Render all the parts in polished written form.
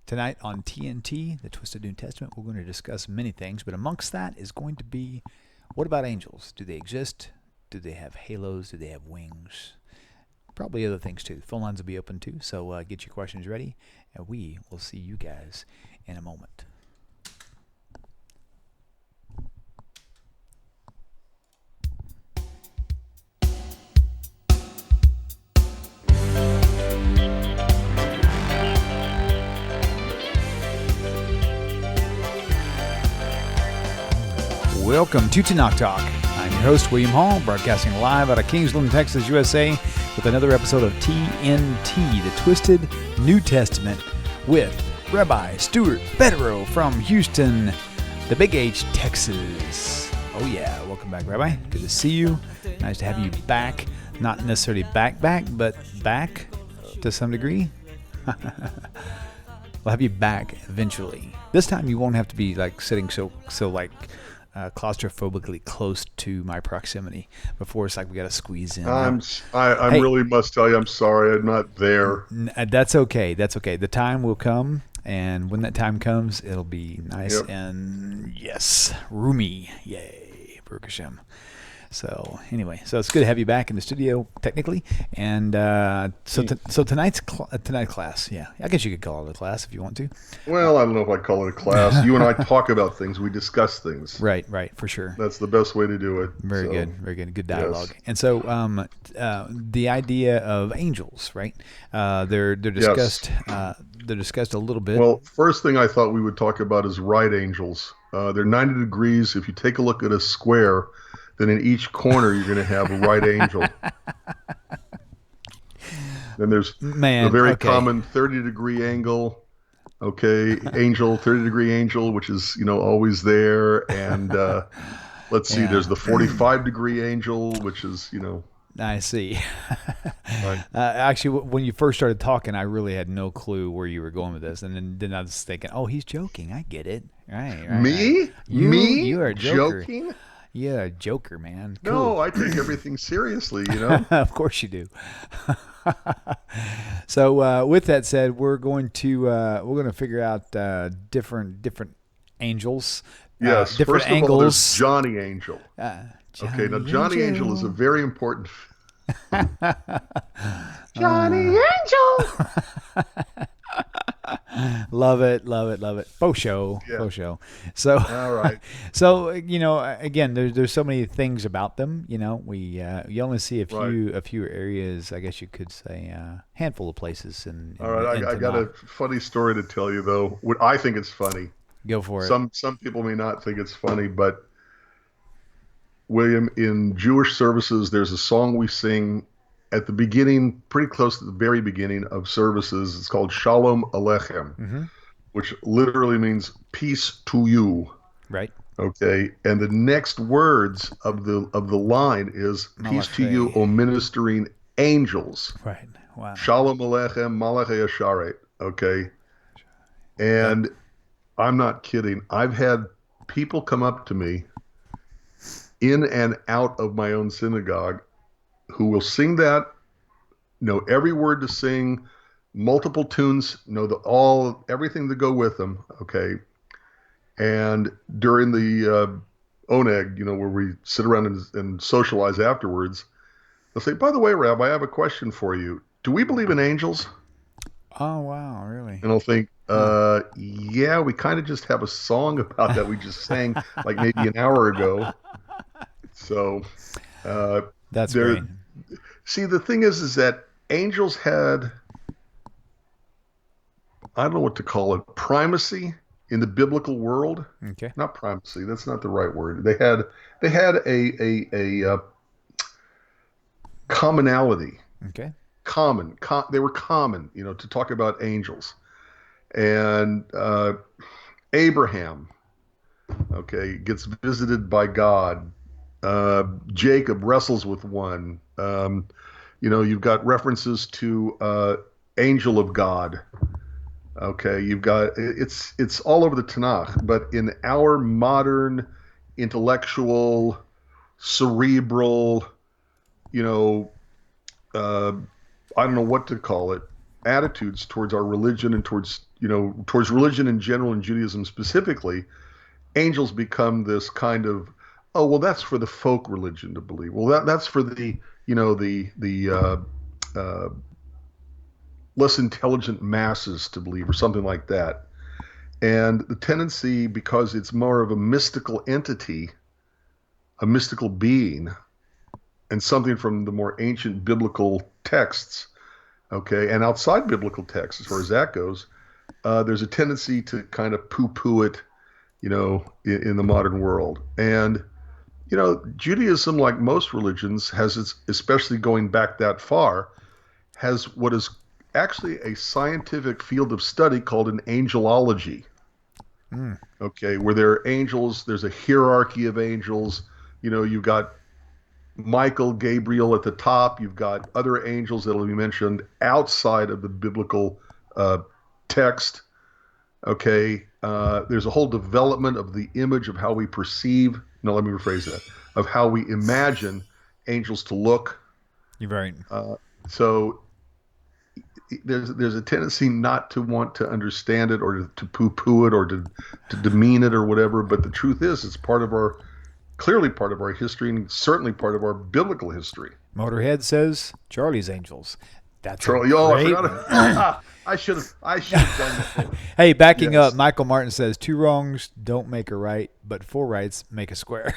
Tonight on TNT, the Twisted New Testament, we're going to discuss many things, but amongst that is going to be, what about angels? Do they exist? Do they have halos? Do they have wings? Probably other things too. Phone lines will be open too, so get your questions ready, and we will see you guys in a moment. Welcome to Tanakh Talk. I'm your host, William Hall, broadcasting live out of Kingsland, Texas, USA, with another episode of TNT, the Twisted New Testament, with Rabbi Stuart Federow from Houston, the Big H, Texas. Oh yeah, welcome back, Rabbi. Good to see you. Nice to have you back. Not necessarily back, but back to some degree. We'll have you back eventually. This time you won't have to be like sitting so claustrophobically close to my proximity. Before it's like we got to squeeze in. I really must tell you, I'm sorry, I'm not there. That's okay. That's okay. The time will come, and when that time comes, it'll be nice and yes, roomy. Yay, Baruch Hashem. So anyway, so it's good to have you back in the studio, technically, and so tonight's class. Yeah, I guess you could call it a class if you want to. Well, I don't know if I call it a class. You and I talk about things. We discuss things. Right, for sure. That's the best way to do it. Very good dialogue. Yes. And so the idea of angels, right? They're discussed. Yes. They're discussed a little bit. Well, first thing I thought we would talk about is right angels. They're 90 degrees. If you take a look at a square, then in each corner you're going to have a right angel. Then there's a very common 30-degree angle. Okay, angel, 30-degree angel, which is always there. And let's see, there's the 45-degree angel, which is I see. Right. Actually, when you first started talking, I really had no clue where you were going with this, and then I was thinking, "Oh, he's joking. I get it." Right. Me? Right. You are a joker. Joking? Yeah, a joker, man. Cool. No, I take everything seriously, Of course you do. So, with that said, we're going to figure out different angels. Yes. Different First angles. of all, there's Johnny Angel. Johnny now Johnny Angel is a very important. Johnny Angel. Love it. Faux show. So, all right. So, again, there's so many things about them. You only see a few areas. I guess you could say a handful of places. All right, I got a funny story to tell you though. I think it's funny. Go for it. Some people may not think it's funny, but William, in Jewish services, there's a song we sing at the beginning, pretty close to the very beginning of services. It's called Shalom Aleichem, which literally means peace to you. Right. Okay. And the next words of the line is peace to you, O ministering angels. Right. Wow. Shalom Aleichem Malachei Asharet. Okay. And I'm not kidding. I've had people come up to me in and out of my own synagogue who will sing that, know every word to sing, multiple tunes, know everything to go with them, okay? And during the oneg, where we sit around and socialize afterwards, they'll say, by the way, Rabbi, I have a question for you. Do we believe in angels? Oh, wow, really? And I'll think, yeah, we kind of just have a song about that we just sang like maybe an hour ago. So that's great. See, the thing is that angels had, I don't know what to call it, primacy in the biblical world. Okay. Not primacy. That's not the right word. They had a commonality. Okay. They were common, to talk about angels. And Abraham, okay, gets visited by God. Jacob wrestles with one. You've got references to angel of God. Okay, you've got it's all over the Tanakh, but in our modern intellectual, cerebral, I don't know what to call it, attitudes towards our religion and towards religion in general and Judaism specifically, angels become this kind of, oh, well, that's for the folk religion to believe. Well, that's for the, uh, less intelligent masses to believe, or something like that. And the tendency, because it's more of a mystical entity, a mystical being, and something from the more ancient biblical texts, okay, and outside biblical texts, as far as that goes, there's a tendency to kind of poo-poo it, in the modern world. And, Judaism, like most religions, especially going back that far, has what is actually a scientific field of study called an angelology. Okay, where there are angels, there's a hierarchy of angels. You've got Michael, Gabriel at the top. You've got other angels that will be mentioned outside of the biblical text. Okay, there's a whole development of the image of how we perceive. No, let me rephrase that. Of how we imagine angels to look. You're right. So there's a tendency not to want to understand it, or to poo-poo it, or to demean it, or whatever. But the truth is, it's clearly part of our history, and certainly part of our biblical history. Motorhead says Charlie's Angels. That's Charlie. Oh, I forgot. I should have done that. Hey, backing up, Michael Martin says 2 wrongs don't make a right, but 4 rights make a square.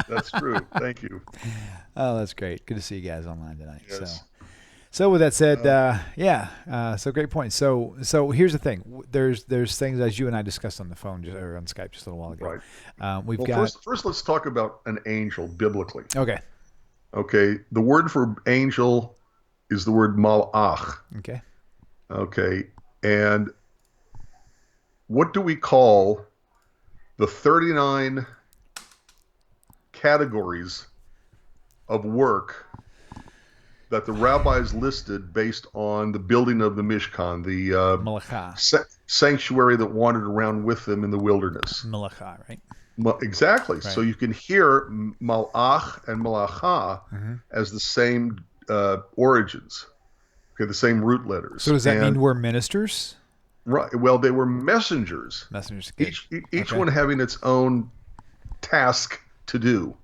That's true. Thank you. Oh, that's great. Good to see you guys online tonight. Yes. So with that said, so great point. So here's the thing. There's things, as you and I discussed on the phone or on Skype just a little while ago. Right. First, let's talk about an angel biblically. Okay. Okay. The word for angel is the word malach. Okay. Okay. And what do we call the 39 categories of work that the rabbis listed based on the building of the Mishkan, the sanctuary that wandered around with them in the wilderness? Malacha, right? Exactly. Right. So you can hear malach and malacha as the same origins, okay, the same root letters. So does that mean we're ministers? Right. Well, they were messengers. Messengers. Each one having its own task to do.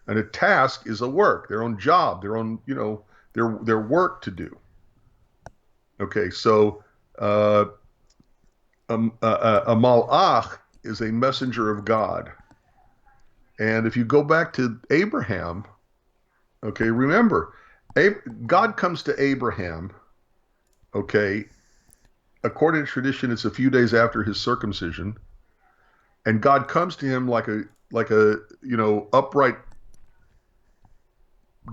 And a task is a work, their own job, their own, their work to do. Okay, so a malach is a messenger of God. And if you go back to Abraham, okay, remember, God comes to Abraham, okay, according to tradition, it's a few days after his circumcision, and God comes to him like a upright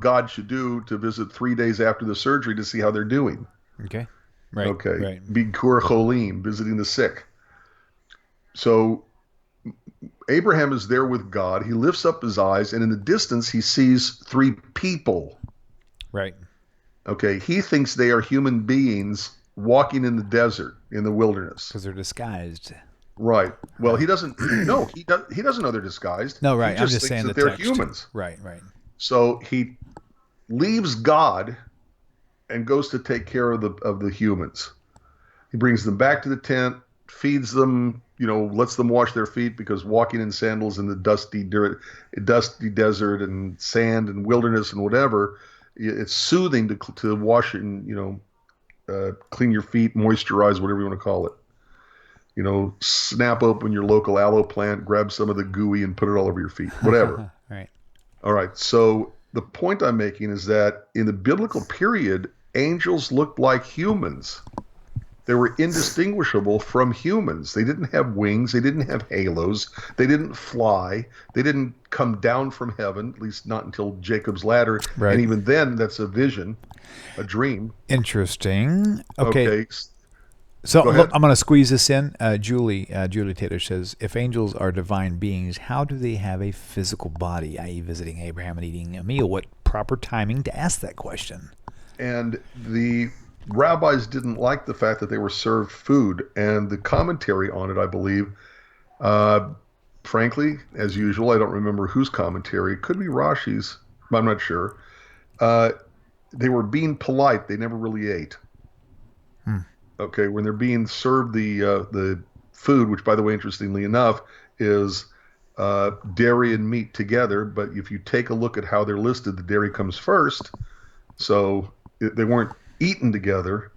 God should do, to visit 3 days after the surgery to see how they're doing. Okay. Right. Okay. Right. Bikur cholim, visiting the sick. So Abraham is there with God. He lifts up his eyes, and in the distance he sees 3 people. Right. Okay. He thinks they are human beings walking in the desert, in the wilderness. Because they're disguised. Right. Well, he doesn't. No, he doesn't know they're disguised. No, right. He just thinks saying that they're text. humans. Right. Right. So he leaves God and goes to take care of the humans. He brings them back to the tent, feeds them, lets them wash their feet, because walking in sandals in the dusty desert and sand and wilderness and whatever, it's soothing to wash and clean your feet, moisturize, whatever you want to call it. Snap open your local aloe plant, grab some of the gooey and put it all over your feet, whatever. Right. All right. So the point I'm making is that in the biblical period, angels looked like humans. They were indistinguishable from humans. They didn't have wings. They didn't have halos. They didn't fly. They didn't come down from heaven, at least not until Jacob's ladder. Right. And even then, that's a vision, a dream. Interesting. Okay. So I'm going to squeeze this in. Julie Taylor says, if angels are divine beings, how do they have a physical body, i.e. visiting Abraham and eating a meal? What proper timing to ask that question? And the rabbis didn't like the fact that they were served food, and the commentary on it, I believe, frankly, as usual, I don't remember whose commentary. It could be Rashi's, but I'm not sure. They were being polite. They never really ate. Okay, when they're being served the food, which by the way, interestingly enough, is dairy and meat together. But if you take a look at how they're listed, the dairy comes first, so they weren't eaten together.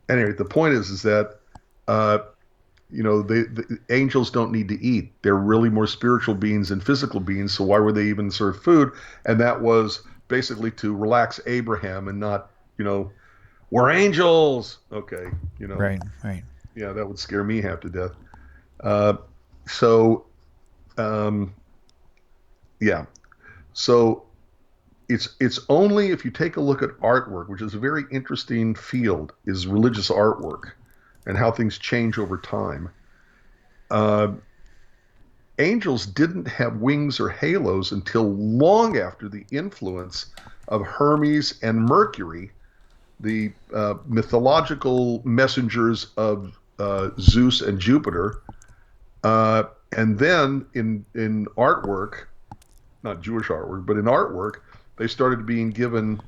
Anyway, the point is that uh, the angels don't need to eat. They're really more spiritual beings than physical beings. So why would they even serve food? And that was basically to relax Abraham and not, we're angels. Okay, Right. Right. yeah, that would scare me half to death. Uh, so, um, yeah, so it's only if you take a look at artwork, which is a very interesting field, is religious artwork and how things change over time. Uh, Angels didn't have wings or halos until long after the influence of Hermes and Mercury, the mythological messengers of Zeus and Jupiter. And then in artwork, not Jewish artwork, but in artwork, they started being given,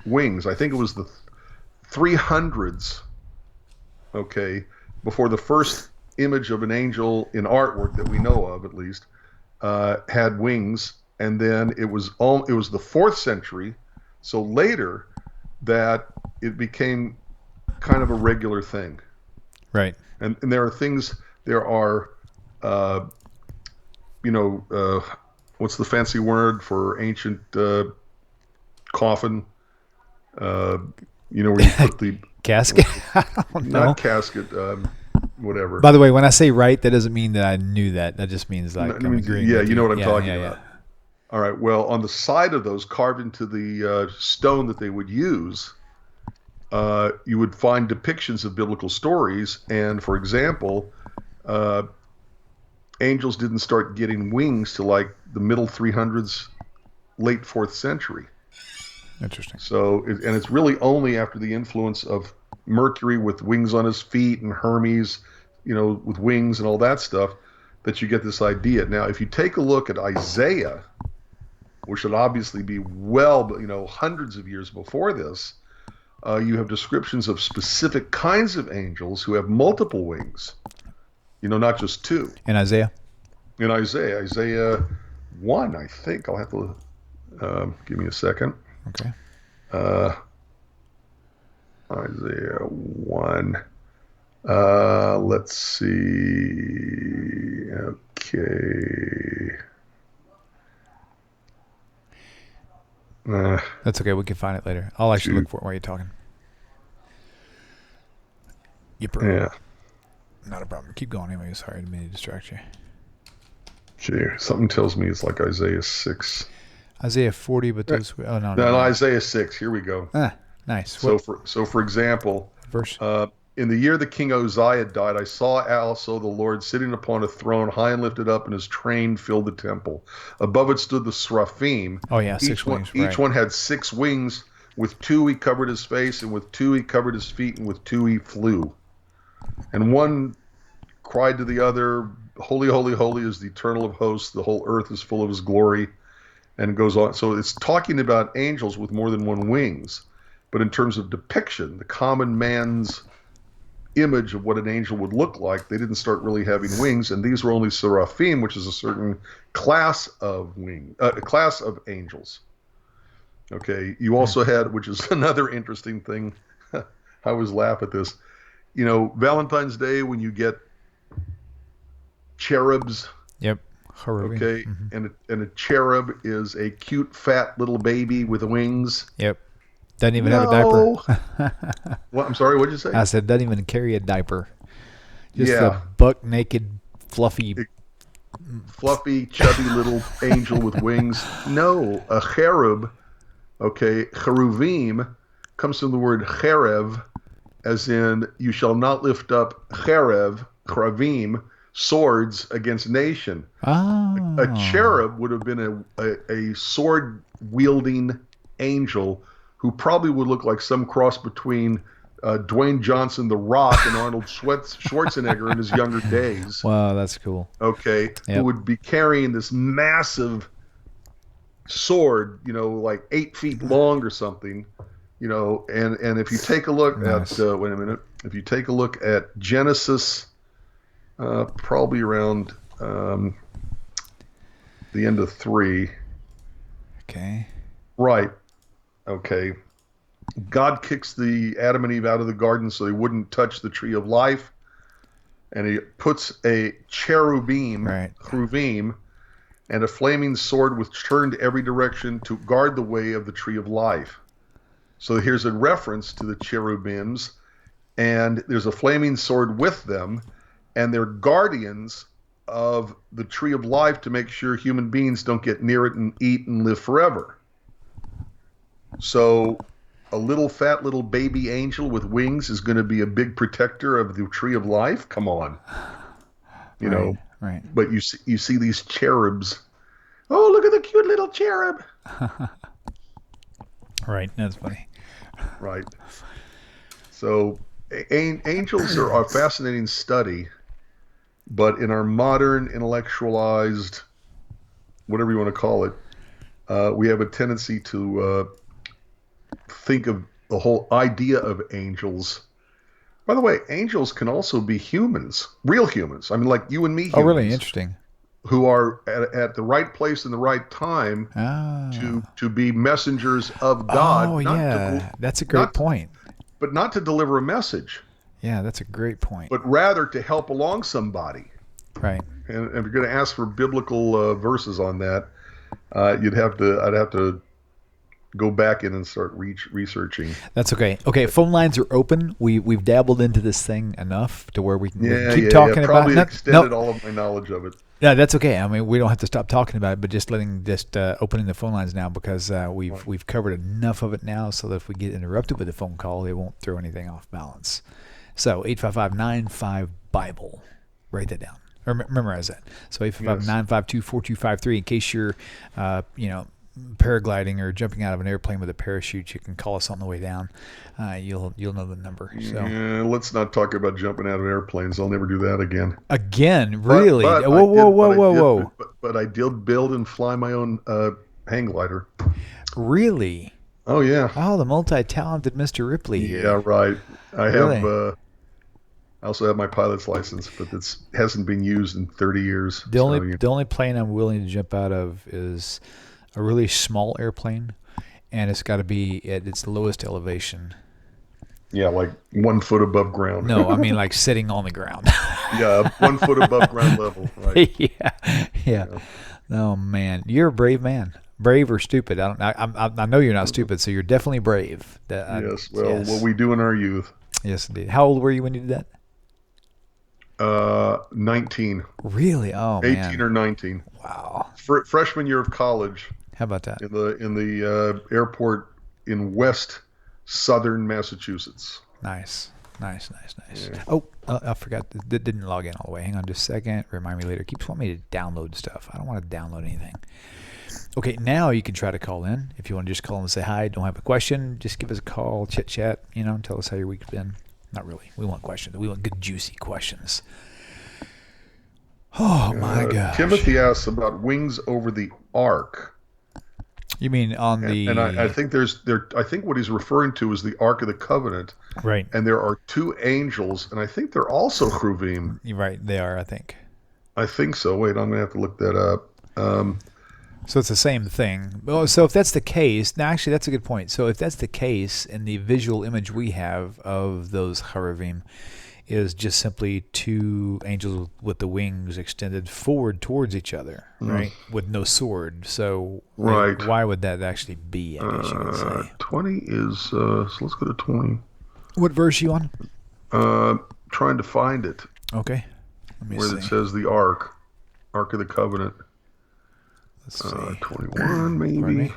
wings. I think it was the 300s, okay, before the first image of an angel in artwork that we know of, at least, had wings. And then it was the 4th century, so later, that it became kind of a regular thing. Right. And there are what's the fancy word for ancient coffin? Where you put the casket. I don't know. Not casket. Whatever. By the way, when I say right, that doesn't mean that I knew that. That just means like I'm agreeing. Yeah, with you know what I'm talking yeah, about. All right. Well, on the side of those, carved into the stone that they would use, you would find depictions of biblical stories. And for example, angels didn't start getting wings till like the middle 300s, late 4th century. Interesting. So, it's really only after the influence of Mercury with wings on his feet and Hermes, with wings and all that stuff, that you get this idea. Now, if you take a look at Isaiah, which should obviously be hundreds of years before this, you have descriptions of specific kinds of angels who have multiple wings, not just two. In Isaiah? In Isaiah 1, I think. I'll have to give me a second. Okay. Isaiah 1. Let's see. Okay. That's okay. We can find it later. I'll actually look for it while you're talking. Yeah. Not a problem. Keep going anyway. Sorry, I didn't mean to distract you. Gee, something tells me it's like Isaiah 6. Isaiah 40, but those... Oh, no. No, Isaiah 6. Here we go. Nice. So for example, verse? In the year the king Uzziah died, I saw also the Lord sitting upon a throne, high and lifted up, and his train filled the temple. Above it stood the seraphim. Oh, yeah, 6 wings. Each one had 6 wings. With 2 he covered his face, and with 2 he covered his feet, and with 2 he flew. And one cried to the other, Holy, holy, holy is the eternal of hosts. The whole earth is full of his glory. And it goes on. So it's talking about angels with more than 1 wings. But in terms of depiction, the common man's image of what an angel would look like, they didn't start really having wings, and these were only seraphim, which is a certain class of class of angels. Okay, you also had, which is another interesting thing. I always laugh at this. Valentine's Day when you get cherubs. Yep. Cherubim. Okay, and a cherub is a cute, fat little baby with wings. Yep. Doesn't even have a diaper. What? I'm sorry, what did you say? I said doesn't even carry a diaper. Just a buck naked, fluffy, chubby little angel with wings. No, a cherub, cheruvim, comes from the word cherev, as in you shall not lift up cheruvim, swords against nation. Oh. A cherub would have been a sword-wielding angel who probably would look like some cross between Dwayne Johnson, The Rock, and Arnold Schwarzenegger in his younger days. Wow, that's cool. Okay, yep. Who would be carrying this massive sword, like 8 feet long or something, And if you take a look Nice. at wait a minute, if you take a look at Genesis, probably around the end of 3, Okay. right? Okay, God kicks the Adam and Eve out of the garden so they wouldn't touch the tree of life, and he puts a Right. cherubim, and a flaming sword which turned every direction to guard the way of the tree of life. So here's a reference to the cherubims, and there's a flaming sword with them, and they're guardians of the tree of life to make sure human beings don't get near it and eat and live forever. So a little fat little baby angel with wings is going to be a big protector of the tree of life. Come on, you Right. know. Right. But you see these cherubs. Oh, look at the cute little cherub. Right. That's funny. Right. So angels are a fascinating study, but in our modern intellectualized, whatever you want to call it, we have a tendency to think of the whole idea of angels. By the way, angels can also be humans, real humans. I mean, like you and me Oh, really? humans, Interesting. who are at the right place in the right time Ah. to be messengers of Oh, God, yeah. That's a great not point. but not to deliver a message, Yeah, that's a great point. but rather to help along somebody. Right. And if you're going to ask for biblical verses on that, I'd have to go back in and start researching. That's okay. Okay, phone lines are open. We've dabbled into this thing enough to where we can keep Yeah. talking about Probably it. No, extended all of my knowledge of it. no, that's okay. I mean, we don't have to stop talking about it, but just opening the phone lines now because Right. we've covered enough of it now, so that if we get interrupted with a phone call, it won't throw anything off balance. So 855-95 Bible. Write that down. Or memorize that. So 855-952-4253. In case you're, paragliding or jumping out of an airplane with a parachute, you can call us on the way down. You'll know the number. So Yeah, let's not talk about jumping out of airplanes. I'll never do that again. again, But really? but I Whoa, whoa, did whoa, but I whoa, did whoa! but I did build and fly my own hang glider. Really? Oh yeah, Oh, the multi-talented Mr. Ripley yeah, here. right. I have. Really? I also have my pilot's license, but it hasn't been used in 30 years. The only So you the only plane I'm willing to jump out of is a really small airplane, and it's got to be at its lowest elevation. Yeah, like 1 foot above ground. No, I mean like sitting on the ground. Yeah, 1 foot above ground level. Right. Yeah. Yeah. Oh man, you're a brave man. Brave or stupid? I don't. I know you're not stupid, so you're definitely brave. Yes. Well, Yes. what we do in our youth. Yes, indeed. How old were you when you did that? 19, Really? Oh 18 man. or 19. Wow. Freshman year of college How about that? in the airport in West Southern Massachusetts. Nice. Nice. Yeah. Oh, I forgot. That didn't log in all the way. Hang on just a second. Remind me later. Keeps wanting me to download stuff. I don't want to download anything. Okay, now you can try to call in. If you want to just call and say hi, don't have a question, just give us a call, chit chat, tell us how your week's been. Not really. We want questions. We want good, juicy questions. Oh, my gosh. Timothy asks about wings over the ark. You mean on the... And I think I think what he's referring to is the Ark of the Covenant. Right. And there are 2 angels, and I think they're also cherubim. You're right. They are, I think. I think so. Wait, I'm going to have to look that up. So it's the same thing. Well, so if that's the case, now actually that's a good point. So if that's the case, and the visual image we have of those cherubim is just simply 2 angels with the wings extended forward towards each other, right, with no sword. So Right. why would that actually be? I guess you could say. 20 is so let's go to 20. What verse you on? Trying to find it Okay, let me where see. it says the Ark of the Covenant. Let's see. 21 maybe. Pardon me?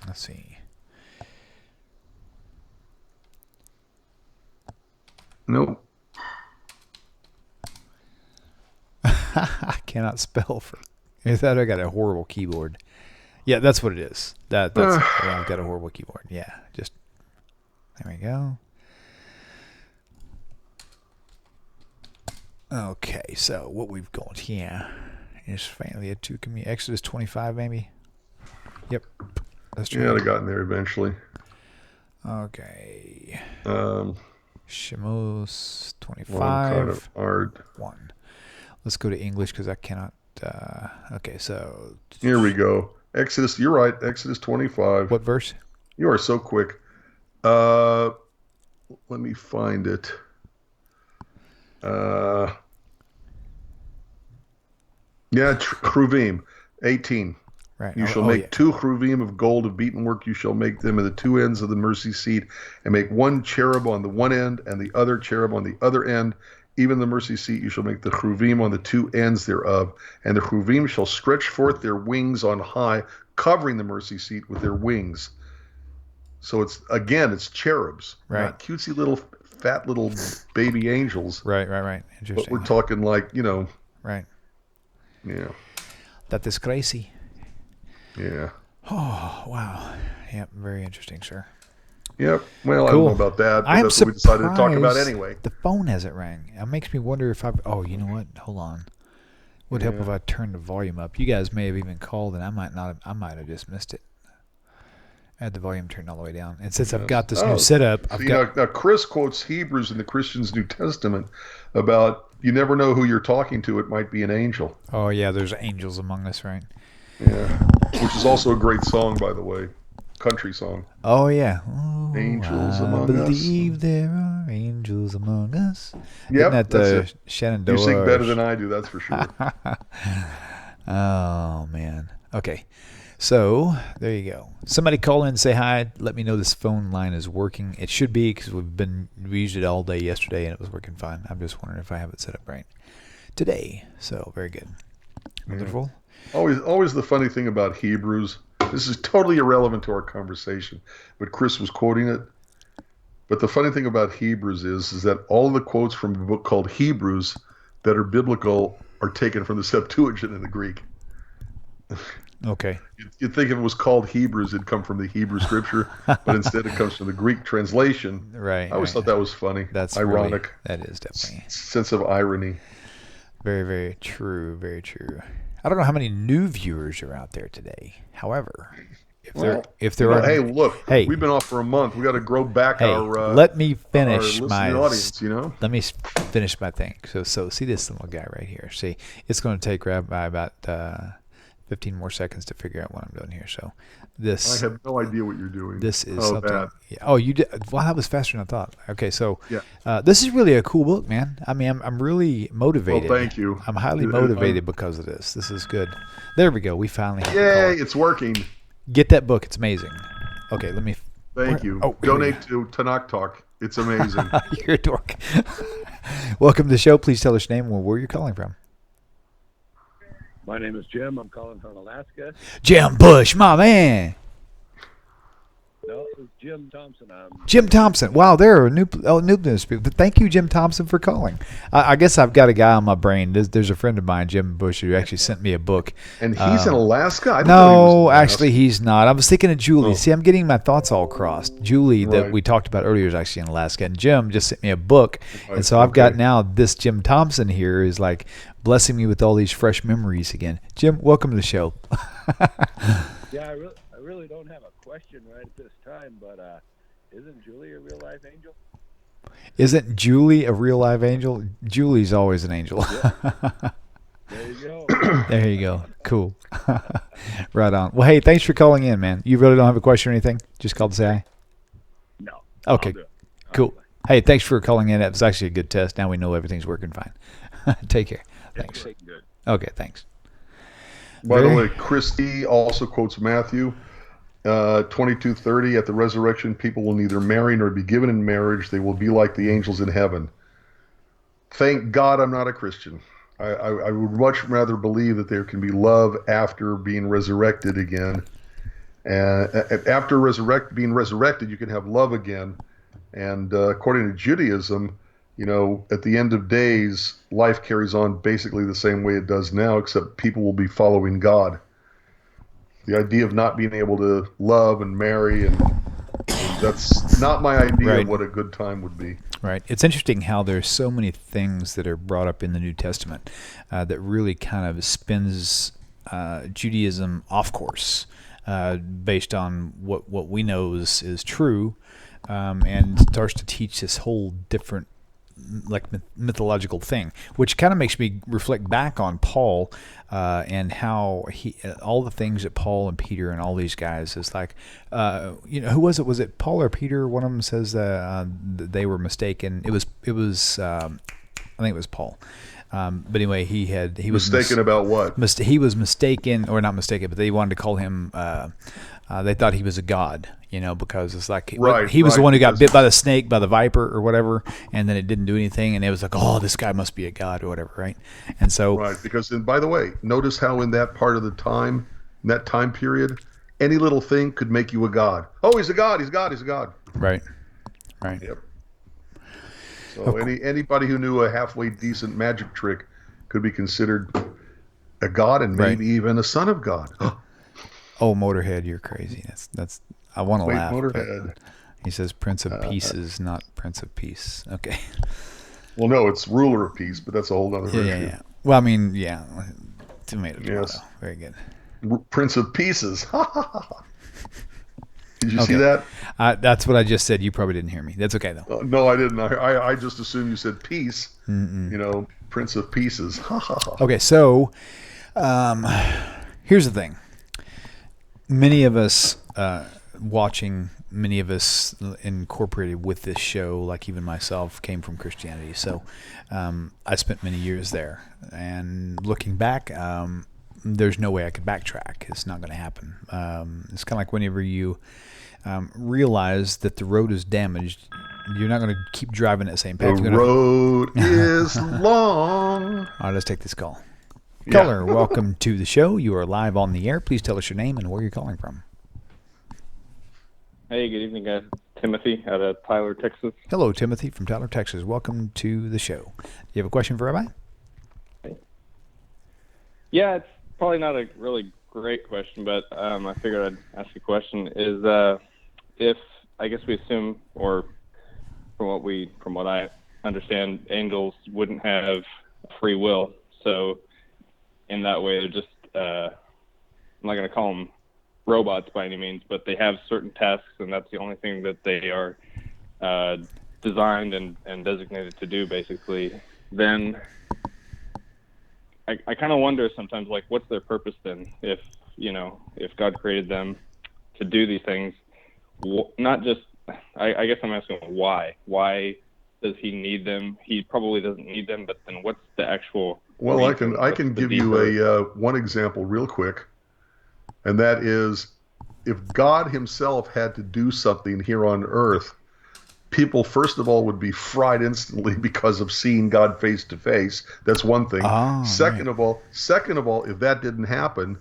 Let's see. Nope. I cannot spell for. I thought I got a horrible keyboard. Yeah, that's what it is. That's I've got a horrible keyboard. Yeah, just there we go. Okay, so what we've got here is family of 2 community. Exodus 25, maybe. Yep. That's true. Yeah, I'd have gotten there eventually. Okay. Um, Shemos 25. One card of art. 1. Let's go to English because I cannot. Okay, so. Here we go. Exodus, you're right. Exodus 25. What verse? You are so quick. Let me find it. Chruvim, 18. Right. You shall make 2 chruvim of gold of beaten work. You shall make them at the 2 ends of the mercy seat, and make 1 cherub on the one end, and the other cherub on the other end. Even the mercy seat, you shall make the chruvim on the 2 ends thereof. And the chruvim shall stretch forth their wings on high, covering the mercy seat with their wings. So it's cherubs, right? Not cutesy little, fat little baby angels. Right. Interesting. But we're talking like, Right. Yeah. That is crazy. Yeah. Oh, wow. Yep, very interesting, sir. Yep. Well, cool. I don't know about that, but that's what we decided to talk about anyway. The phone hasn't rang. It makes me wonder if oh, you know what? Hold on. Would help if I turned the volume up. You guys may have even called, and I might have just missed it. I had the volume turned all the way down. And since I've got this new setup, now Chris quotes Hebrews in the Christian's New Testament about you never know who you're talking to. It might be an angel. Oh, yeah, there's angels among us, right? Yeah, which is also a great song, by the way. Country song. Oh, yeah. Oh, angels among us. I believe there are angels among us. Yep, Isn't that Shenandoah? You sing better than I do, that's for sure. Oh, man. Okay. So, there you go. Somebody call in and say hi. Let me know this phone line is working. It should be because we used it all day yesterday and it was working fine. I'm just wondering if I have it set up right today. So, very good. Wonderful. Always the funny thing about Hebrews, this is totally irrelevant to our conversation, but Chris was quoting it. But the funny thing about Hebrews is that all the quotes from a book called Hebrews that are biblical are taken from the Septuagint in the Greek. Okay. You'd think if it was called Hebrews, it'd come from the Hebrew scripture, but instead it comes from the Greek translation. Right. I always thought that was funny. That's ironic. That is definitely. Sense of irony. Very, very true. Very true. I don't know how many new viewers are out there today. However, if there are, hey, look, we've been off for a month. We got to grow back our. Let me finish my audience. Let me finish my thing. So see this little guy right here. See, it's going to take Rabbi about 15 more seconds to figure out what I'm doing here. So this. I have no idea what you're doing. This is something. Bad. Yeah. Oh, you did. Well, that was faster than I thought. Okay, so this is really a cool book, man. I mean, I'm really motivated. Well, thank you. I'm highly motivated because of this. This is good. There we go. We finally. Yay! It's working. Get that book. It's amazing. Okay, let me. Thank you. Donate to Tanakh Talk. It's amazing. You're a dork. Welcome to the show. Please tell us your name and where you're calling from. My name is Jim. I'm calling from Alaska. Jim Bush, my man. No, it's Jim Thompson. Jim Thompson. Wow, there are new people. But thank you, Jim Thompson, for calling. I guess I've got a guy on my brain. There's a friend of mine, Jim Bush, who actually sent me a book. And he's in Alaska? No, actually, he's not. I was thinking of Julie. See, I'm getting my thoughts all crossed. Julie, that we talked about earlier, is actually in Alaska. And Jim just sent me a book. And so I've got now this Jim Thompson here is like blessing me with all these fresh memories again. Jim, welcome to the show. Yeah, I really don't have a question right at this time, but isn't Julie a real life angel? Isn't Julie a real live angel? Julie's always an angel. Yeah. There you go. There you go. Cool. Right on. Well, hey, thanks for calling in, man. You really don't have a question or anything? Just called to say hi? No. Okay. Cool. Hey, thanks for calling in. That was actually a good test. Now we know everything's working fine. Take care. Thanks. Good. Okay, thanks. By the way, Christy also quotes Matthew 22:30. At the resurrection, people will neither marry nor be given in marriage. They will be like the angels in heaven. Thank God I'm not a Christian. I would much rather believe that there can be love after being resurrected again. After being resurrected, you can have love again. And according to Judaism, at the end of days, life carries on basically the same way it does now, except people will be following God. The idea of not being able to love and marry, and that's not my idea of what a good time would be. Right. It's interesting how there's so many things that are brought up in the New Testament that really kind of spins Judaism off course. based on what we know is true, and starts to teach this whole different mythological thing, which kind of makes me reflect back on Paul and how he all the things that Paul and Peter and all these guys is like, who was it? Was it Paul or Peter? One of them says they were mistaken. It was I think it was Paul. But anyway, he was mistaken about what? He was mistaken, or not mistaken, but they wanted to call him. They thought he was a god, because it's like he was the one who got bit by the snake, by the viper, or whatever, and then it didn't do anything, and it was like, oh, this guy must be a god or whatever, right? And so because and by the way, notice how in that part of the time, in that time period, any little thing could make you a god. Oh, he's a god. He's a god. He's a god. Right. Yep. So anybody who knew a halfway decent magic trick could be considered a god, and maybe even a son of God. Oh, Motorhead, you're crazy. That's I want to laugh. Motorhead. He says Prince of Pieces, not Prince of Peace. Okay. Well, no, it's Ruler of Peace, but that's a whole other issue. Yeah. Well, I mean, yeah. Tomato. Yes. Very good. Prince of Pieces. Did you see that? That's what I just said. You probably didn't hear me. That's okay, though. No, I didn't. I just assumed you said peace. Prince of Pieces. Okay, so here's the thing. Many of us watching, many of us incorporated with this show, like even myself, came from Christianity. So I spent many years there. And looking back, there's no way I could backtrack. It's not going to happen. It's kind of like whenever you realize that the road is damaged, you're not going to keep driving that same path. The road is long. All right, let's take this call. Caller, welcome to the show. You are live on the air. Please tell us your name and where you're calling from. Hey, good evening, guys. Timothy out of Tyler, Texas. Hello, Timothy from Tyler, Texas. Welcome to the show. Do you have a question for Rabbi? Yeah, it's probably not a really great question, but I figured I'd ask a question. Is if I guess we assume, or from what I understand, angels wouldn't have free will, so in that way they're just I'm not going to call them robots by any means, but they have certain tasks, and that's the only thing that they are designed and designated to do, basically. Then I kind of wonder sometimes, like, what's their purpose then? If God created them to do these things, not just, I guess I'm asking why? Why does he need them? He probably doesn't need them, but then what's the actual? Well, I can give you a one example real quick, and that is, if God himself had to do something here on earth, people, first of all, would be fried instantly because of seeing God face to face. That's one thing. Second of all, if that didn't happen,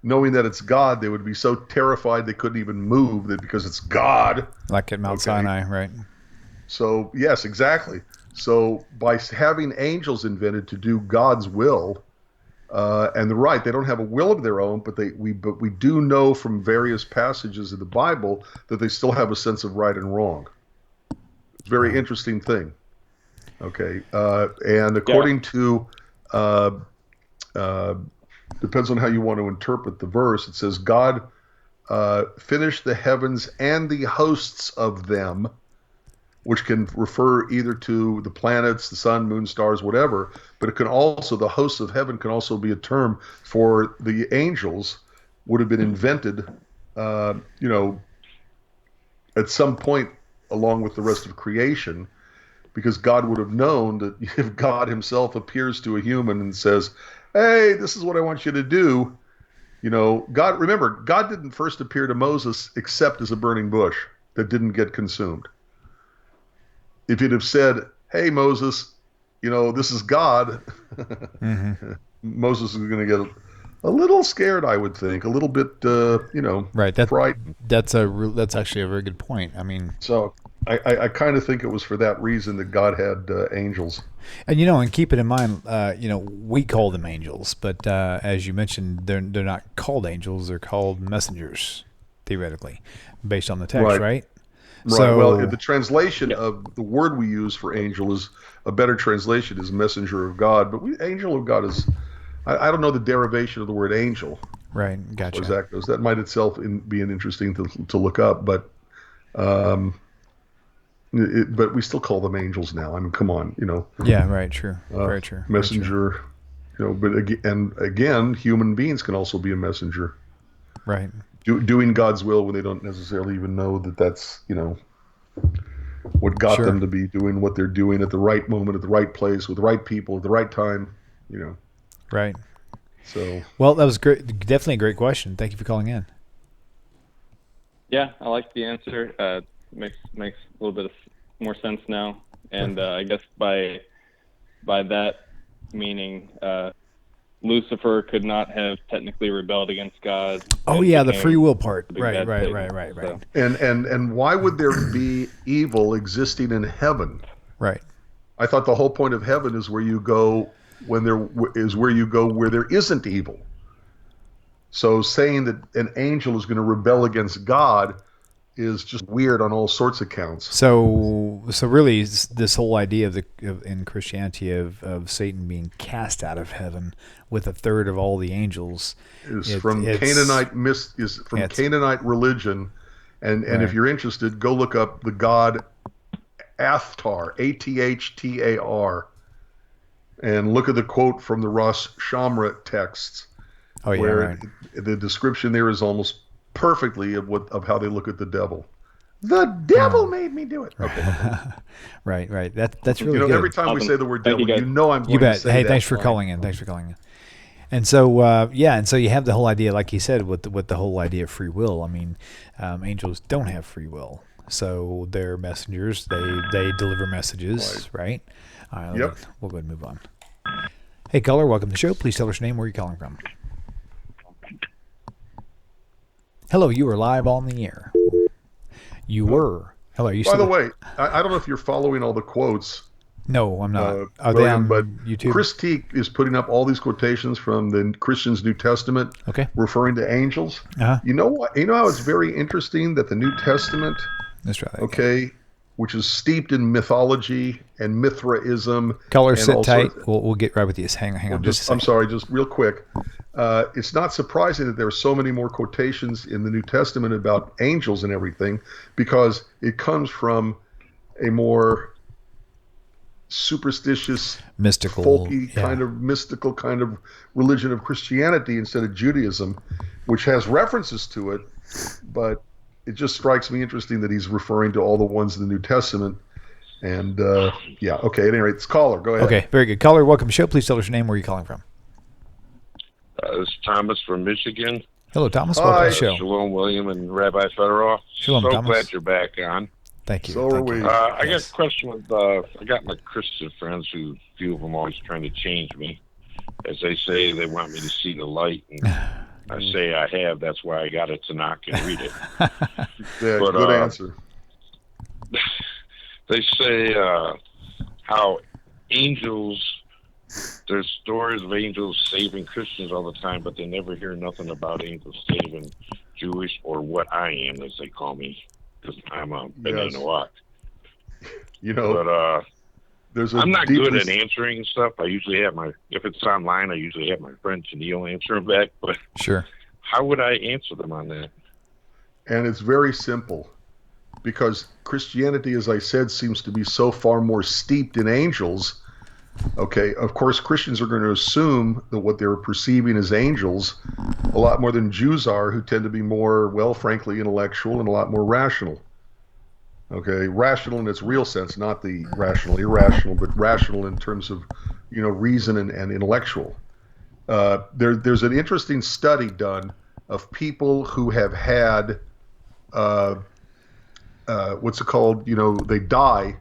knowing that it's God, they would be so terrified they couldn't even move because it's God. Like at Mount Sinai, right? So, yes, exactly. So by having angels invented to do God's will, and they don't have a will of their own, but we do know from various passages in the Bible that they still have a sense of right and wrong. It's a very interesting thing. Okay, and according to depends on how you want to interpret the verse. It says God finished the heavens and the hosts of them, which can refer either to the planets, the sun, moon, stars, whatever, but it can also, the hosts of heaven can also be a term for the angels, would have been invented, at some point along with the rest of creation, because God would have known that if God himself appears to a human and says, hey, this is what I want you to do, God didn't first appear to Moses except as a burning bush that didn't get consumed. If he'd have said, hey, Moses, this is God, Moses is going to get a little scared, I would think, a little bit, right. frightened. That's actually a very good point. I mean, so I kind of think it was for that reason that God had angels. And and keep it in mind, we call them angels, but as you mentioned, they're not called angels; they're called messengers, theoretically, based on the text, right? Right. So, well, the translation of the word we use for angel is a better translation is messenger of God. But angel of God is, I don't know the derivation of the word angel. Right. As Gotcha. far as that goes, that might itself be an interesting to look up, but but we still call them angels now. I mean, come on, Yeah. Right. True. Very true. Very true. messenger, but again, human beings can also be a messenger, Right. doing God's will when they don't necessarily even know that that's what got Sure. them to be doing what they're doing at the right moment, at the right place, with the right people, at the right time, Right. So, Well, that was great. Definitely a great question. Thank you for calling in. Yeah, I like the answer. Makes a little bit of more sense now, and I guess by that meaning, Lucifer could not have technically rebelled against God. Oh and yeah, the became free will part. the big Right. bad Right. Satan. Right. Right. Right. So, and why would there be evil existing in heaven? Right. I thought the whole point of heaven is where you go where there isn't evil. So saying that an angel is going to rebel against God is just weird on all sorts of counts. So really, this whole idea in Christianity of Satan being cast out of heaven with a third of all the angels Is from Canaanite religion, and Right. if you're interested, go look up the god Athtar, Athtar, and look at the quote from the Rosh Shamra texts, Oh yeah, where right. the description there is almost perfectly of how they look at the devil. The devil made me do it. Okay. Right. That's really good. Every time we say the word Thank devil, you, guys. I'm going You bet. to say Hey, that thanks for line. calling in. Thanks for calling in. And so, and so you have the whole idea, like you said, with the whole idea of free will. I mean, angels don't have free will, so they're messengers. They deliver messages, right? All right. Yep. We'll go ahead and move on. Hey, caller, welcome to the show. Please tell us your name, where you're calling from. Hello, you are live on the air. You were. Hello, you. By the way, I don't know if you're following all the quotes. No, I'm not. Are they William, on but YouTube? Chris Teague is putting up all these quotations from the Christian's New Testament, Okay. referring to angels. Uh-huh. You know what? You know how it's very interesting that the New Testament, Let's try that again. which is steeped in mythology and Mithraism. Caller, and sit all tight. sorts- We'll get right with you. Hang on just a second. I'm sorry, just real quick. It's not surprising that there are so many more quotations in the New Testament about angels and everything, because it comes from a more superstitious, Mystical, folky yeah. mystical kind of religion of Christianity instead of Judaism, which has references to it, but it just strikes me interesting that he's referring to all the ones in the New Testament. And yeah, okay. At any rate, it's caller. Go ahead. Okay, very good. Caller, welcome to the show. Please tell us your name, where you're calling from. This is Thomas from Michigan. Hello, Thomas. Hi. Welcome to the show. Shalom, William and Rabbi Federow. Shalom, so Thomas. glad you're back on. Thank you. So are Thank we. you. I Yes. got a question with, I got my Christian friends who, a few of them always trying to change me. As they say, they want me to see the light. And I say I have. That's why I got it to knock and read it. Yeah, But, good answer. They say how angels, there's stories of angels saving Christians all the time, but they never hear nothing about angels saving Jewish, or what I am, as they call me, because I'm a B'nai Noach. But there's I'm not good at answering stuff. I usually have if it's online, I usually have my friend Tennille answer them back. But Sure. how would I answer them on that? And it's very simple, because Christianity, as I said, seems to be so far more steeped in angels. Okay, of course, Christians are going to assume that what they're perceiving as angels a lot more than Jews are, who tend to be more, well, frankly, intellectual and a lot more rational. Okay, rational in its real sense, not the rational, irrational, but rational in terms of, reason and intellectual. There's an interesting study done of people who have had, what's it called? They die.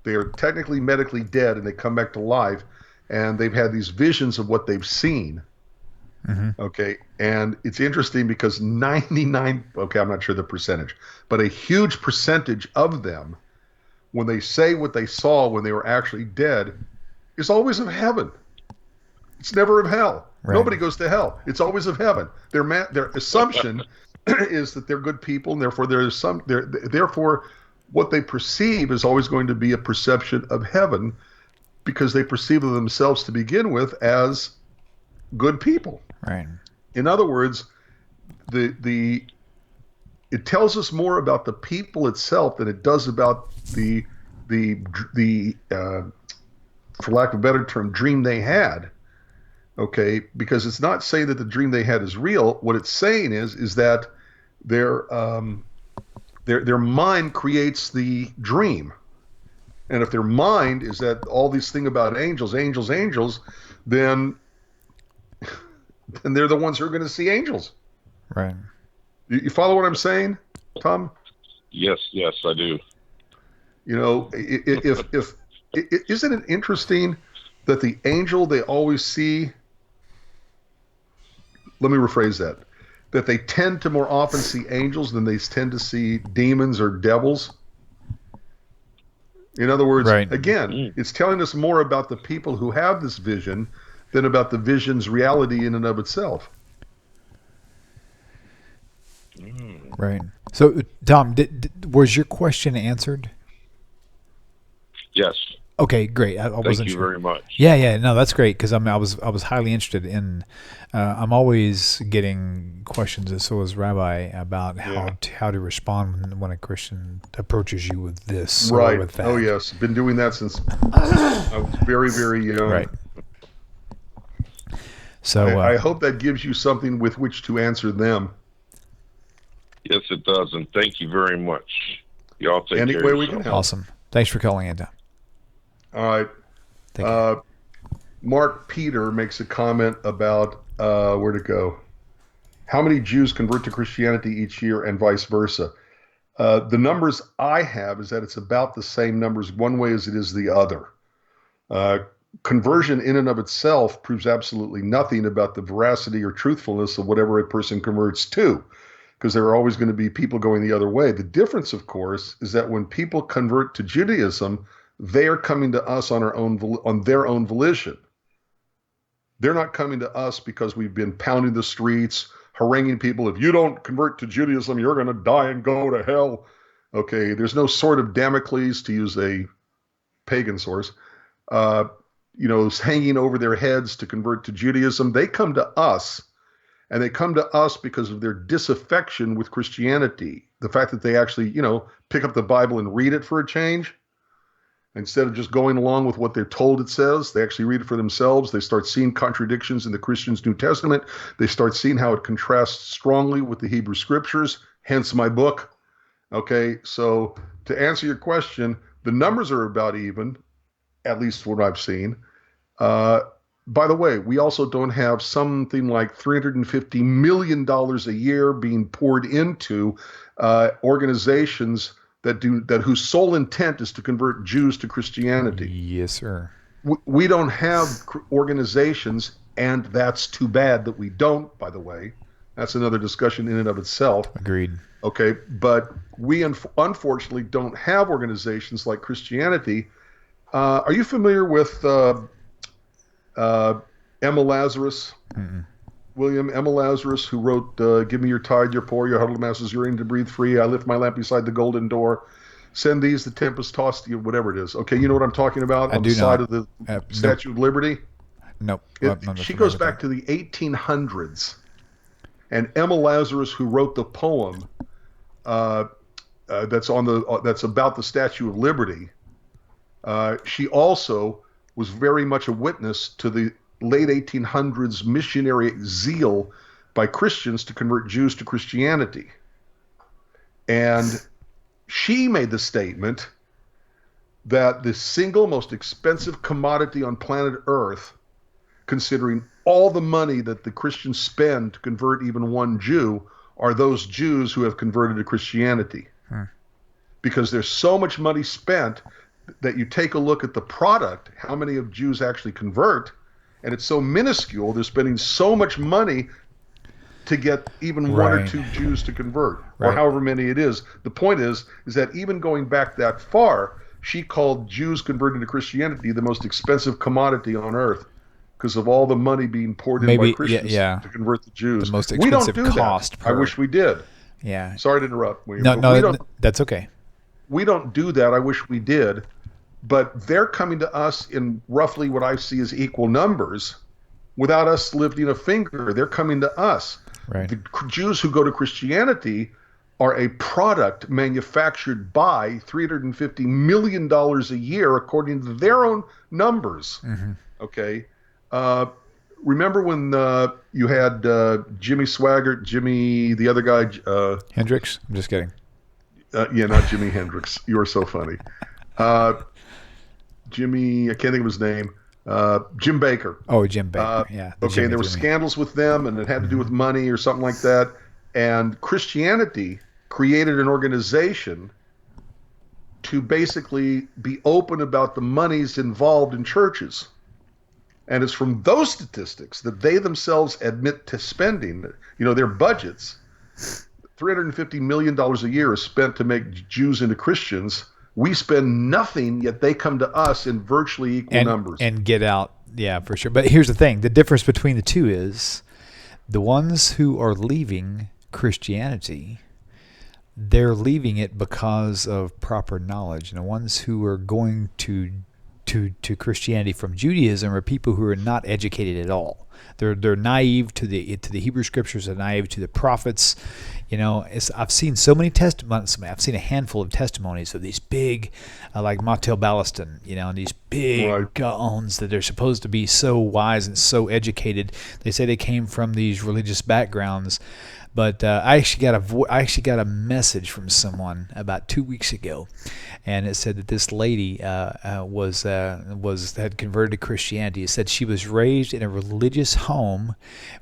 They are technically medically dead, and they come back to life, and they've had these visions of what they've seen. Mm-hmm. Okay, and it's interesting because 99, okay, I'm not sure the percentage, but a huge percentage of them, when they say what they saw when they were actually dead, is always of heaven. It's never of hell. Right. Nobody goes to hell. It's always of heaven. Their assumption is that they're good people, and therefore what they perceive is always going to be a perception of heaven, because they perceive of themselves to begin with as good people. Right. In other words, it tells us more about the people itself than it does about the for lack of a better term, dream they had. Okay, because it's not saying that the dream they had is real. What it's saying is that their mind creates the dream, and if their mind is that all these things about angels, then they're the ones who are going to see angels. Right. You follow what I'm saying, Tom? Yes, I do. You know, if isn't it interesting that the angel they always see, let me rephrase that they tend to more often see angels than they tend to see demons or devils? In other words, Right. again, it's telling us more about the people who have this vision than about the vision's reality in and of itself. Right. So, Tom, was your question answered? Yes. Okay, great. I wasn't Thank you sure. very much. Yeah. No, that's great because I was highly interested in. I'm always getting questions, and so is Rabbi, about how to respond when a Christian approaches you with this or with that. Oh yes, been doing that since I was very, very young. Right. So I hope that gives you something with which to answer them. Yes, it does, and thank you very much. Y'all take Any care way of we yourself. can help. awesome. Thanks for calling in, Tom. All right. Take care. Mark Peter makes a comment about where to go. How many Jews convert to Christianity each year and vice versa? The numbers I have is that it's about the same numbers one way as it is the other. Conversion in and of itself proves absolutely nothing about the veracity or truthfulness of whatever a person converts to, because there are always going to be people going the other way. The difference, of course, is that when people convert to Judaism, they are coming to us on their own volition. They're not coming to us because we've been pounding the streets, haranguing people. If you don't convert to Judaism, you're going to die and go to hell. Okay, there's no sword of Damocles, to use a pagan source, hanging over their heads to convert to Judaism. They come to us, and they come to us because of their disaffection with Christianity. The fact that they actually, pick up the Bible and read it for a change. Instead of just going along with what they're told it says, they actually read it for themselves. They start seeing contradictions in the Christian's New Testament. They start seeing how it contrasts strongly with the Hebrew Scriptures, hence my book. Okay, so to answer your question, the numbers are about even, at least what I've seen. By the way, we also don't have something like $350 million a year being poured into organizations that whose sole intent is to convert Jews to Christianity. Yes, sir. We don't have organizations, and that's too bad that we don't, by the way. That's another discussion in and of itself. Agreed. Okay, but we unfortunately don't have organizations like Christianity. Are you familiar with Emma Lazarus? Mm-mm. William Emma Lazarus, who wrote Give Me Your Tide, Your Poor, Your Huddled Masses, Your In to Breathe Free, I Lift My Lamp Beside the Golden Door, Send These the Tempest Tossed You, whatever it is. Okay, you know what I'm talking about? I on do the side not. of the Statue of Liberty? Nope. She goes back to the 1800s. And Emma Lazarus, who wrote the poem that's about the Statue of Liberty, she also was very much a witness to the late 1800s missionary zeal by Christians to convert Jews to Christianity. And she made the statement that the single most expensive commodity on planet Earth, considering all the money that the Christians spend to convert even one Jew, are those Jews who have converted to Christianity. Because there's so much money spent that you take a look at the product, how many of Jews actually convert, and it's so minuscule, they're spending so much money to get even one or two Jews to convert, or however many it is. The point is that even going back that far, she called Jews converting to Christianity the most expensive commodity on earth because of all the money being poured in by Christians to convert the Jews. The most expensive we don't do cost that. I wish we did. Yeah. Sorry to interrupt, William. No, that's okay. We don't do that. I wish we did. But they're coming to us in roughly what I see as equal numbers without us lifting a finger. They're coming to us. Right. The Jews who go to Christianity are a product manufactured by $350 million a year, according to their own numbers. Mm-hmm. Okay. Remember when you had Jimmy Swaggart, the other guy? Hendrix? I'm just kidding. Yeah, not Jimi Hendrix. You are so funny. Jimmy, I can't think of his name. Jim Baker. Oh, Jim Baker. Yeah. Okay, there were scandals with them, and it had to do with money or something like that. And Christianity created an organization to basically be open about the monies involved in churches. And it's from those statistics that they themselves admit to spending, their budgets. $350 million a year is spent to make Jews into Christians. We spend nothing, yet they come to us in virtually equal numbers. And get out, yeah, for sure. But here's the thing. The difference between the two is the ones who are leaving Christianity, they're leaving it because of proper knowledge. And the ones who are going to Christianity from Judaism are people who are not educated at all. They're naive to the Hebrew Scriptures. They're naive to the prophets. I've seen so many testimonies. I've seen a handful of testimonies of these big, like Mattel Ballaston, and these big gaons that they're supposed to be so wise and so educated. They say they came from these religious backgrounds. But I actually got a message from someone about 2 weeks ago, and it said that this lady had converted to Christianity. It said she was raised in a religious home,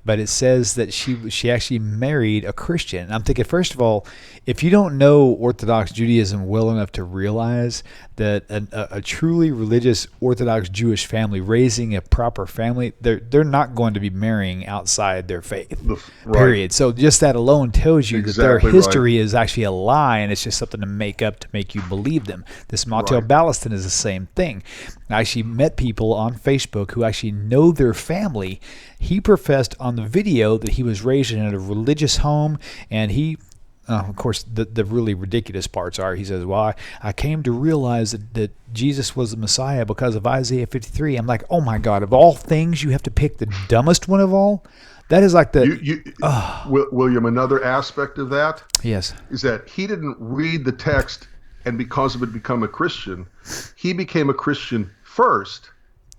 but it says that she actually married a Christian. And I'm thinking, first of all, if you don't know Orthodox Judaism well enough to realize that a truly religious Orthodox Jewish family raising a proper family, they're not going to be marrying outside their faith. Period. So just that alone tells you that their history is actually a lie, and it's just something to make up to make you believe them. This Mattel Ballaston is the same thing. I actually met people on Facebook who actually know their family. He professed on the video that he was raised in a religious home, and he of course, the really ridiculous parts are, he says, well, I came to realize that Jesus was the Messiah because of Isaiah 53. I'm like, oh my God, of all things, you have to pick the dumbest one of all? That is like William, another aspect of that is that he didn't read the text and because of it become a Christian. He became a Christian first.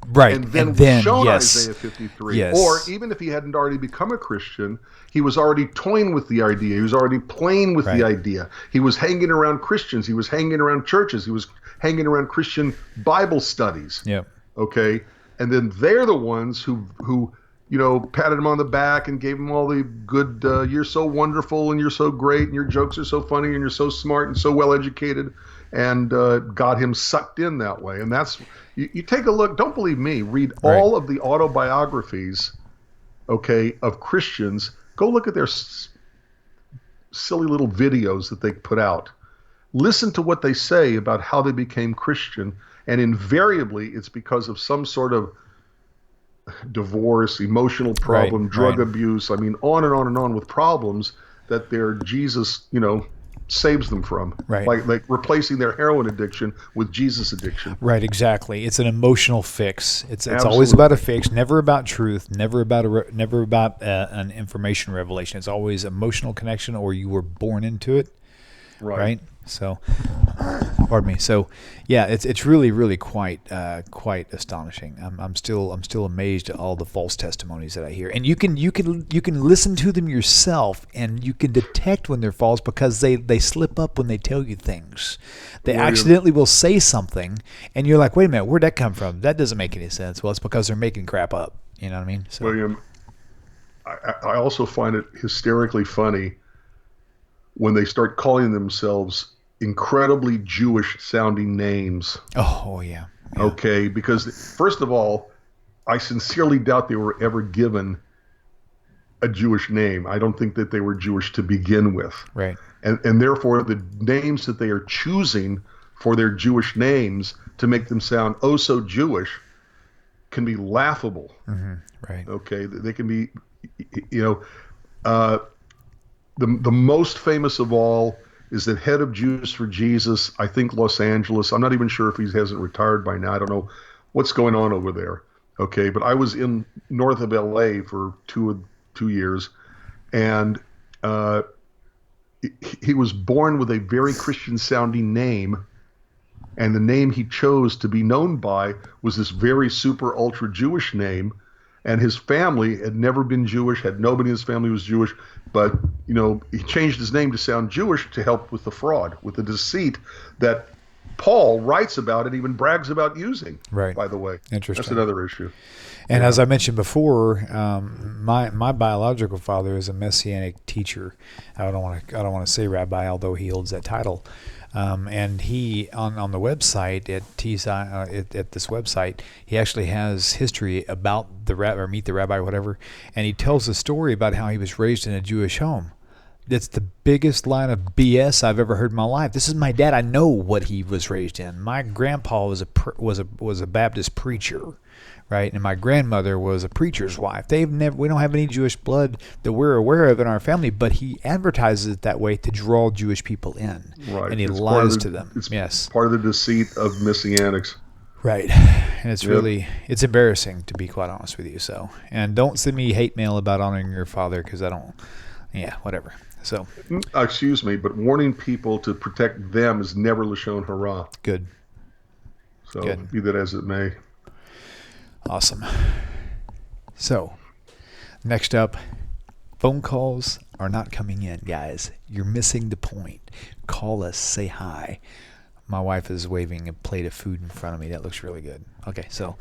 Right. And then was shown Isaiah 53. Yes. Or even if he hadn't already become a Christian, he was already toying with the idea. He was already playing with the idea. He was hanging around Christians. He was hanging around churches. He was hanging around Christian Bible studies. Yep. Okay. And then they're the ones who patted him on the back and gave him all the good, you're so wonderful and you're so great and your jokes are so funny and you're so smart and so well educated, and got him sucked in that way. And that's, you take a look, don't believe me, read all of the autobiographies, of Christians. Go look at their silly little videos that they put out. Listen to what they say about how they became Christian, and invariably it's because of some sort of divorce, emotional problem, drug abuse. I mean, on and on and on with problems that their Jesus, saves them from. Right. Like replacing their heroin addiction with Jesus addiction. Right, exactly. It's an emotional fix. It's always about a fix, never about truth, never about an information revelation. It's always emotional connection, or you were born into it. Right. So, pardon me. So, yeah, it's really, really quite astonishing. I'm still amazed at all the false testimonies that I hear, and you can listen to them yourself, and you can detect when they're false because they slip up when they tell you things. They accidentally will say something, and you're like, wait a minute, where'd that come from? That doesn't make any sense. Well, it's because they're making crap up. You know what I mean? So, William, I also find it hysterically funny when they start calling themselves incredibly Jewish sounding names. Oh, yeah. Okay, because first of all, I sincerely doubt they were ever given a Jewish name. I don't think that they were Jewish to begin with. Right. And therefore, the names that they are choosing for their Jewish names to make them sound oh so Jewish can be laughable. Mm-hmm. Right. Okay, they can be, the most famous of all is the head of Jews for Jesus, I think Los Angeles. I'm not even sure if he hasn't retired by now. I don't know what's going on over there. Okay, but I was in north of LA for two years, and he was born with a very Christian-sounding name, and the name he chose to be known by was this very super ultra Jewish name. And his family had never been Jewish, had nobody in his family was Jewish, but he changed his name to sound Jewish to help with the fraud, with the deceit that Paul writes about and even brags about using. Right. By the way, Interesting. That's another issue. And as I mentioned before, my biological father is a Messianic teacher. I don't want to say rabbi, although he holds that title. And he on the website at this website, he actually has history about the rabbi or Meet the Rabbi or whatever, and he tells a story about how he was raised in a Jewish home. That's the biggest line of BS I've ever heard in my life. This is my dad. I know what he was raised in. My grandpa was a Baptist preacher, right? And my grandmother was a preacher's wife. We don't have any Jewish blood that we're aware of in our family, but he advertises it that way to draw Jewish people in. Right. And he lies to them. It's part of the deceit of Messianics. Right. And it's it's embarrassing, to be quite honest with you. So, and don't send me hate mail about honoring your father, because whatever. So, excuse me, but warning people to protect them is never Lashon Hara. Good. So, be that as it may. Awesome. So, next up, phone calls are not coming in, guys. You're missing the point. Call us, say hi. My wife is waving a plate of food in front of me. That looks really good. Okay, so,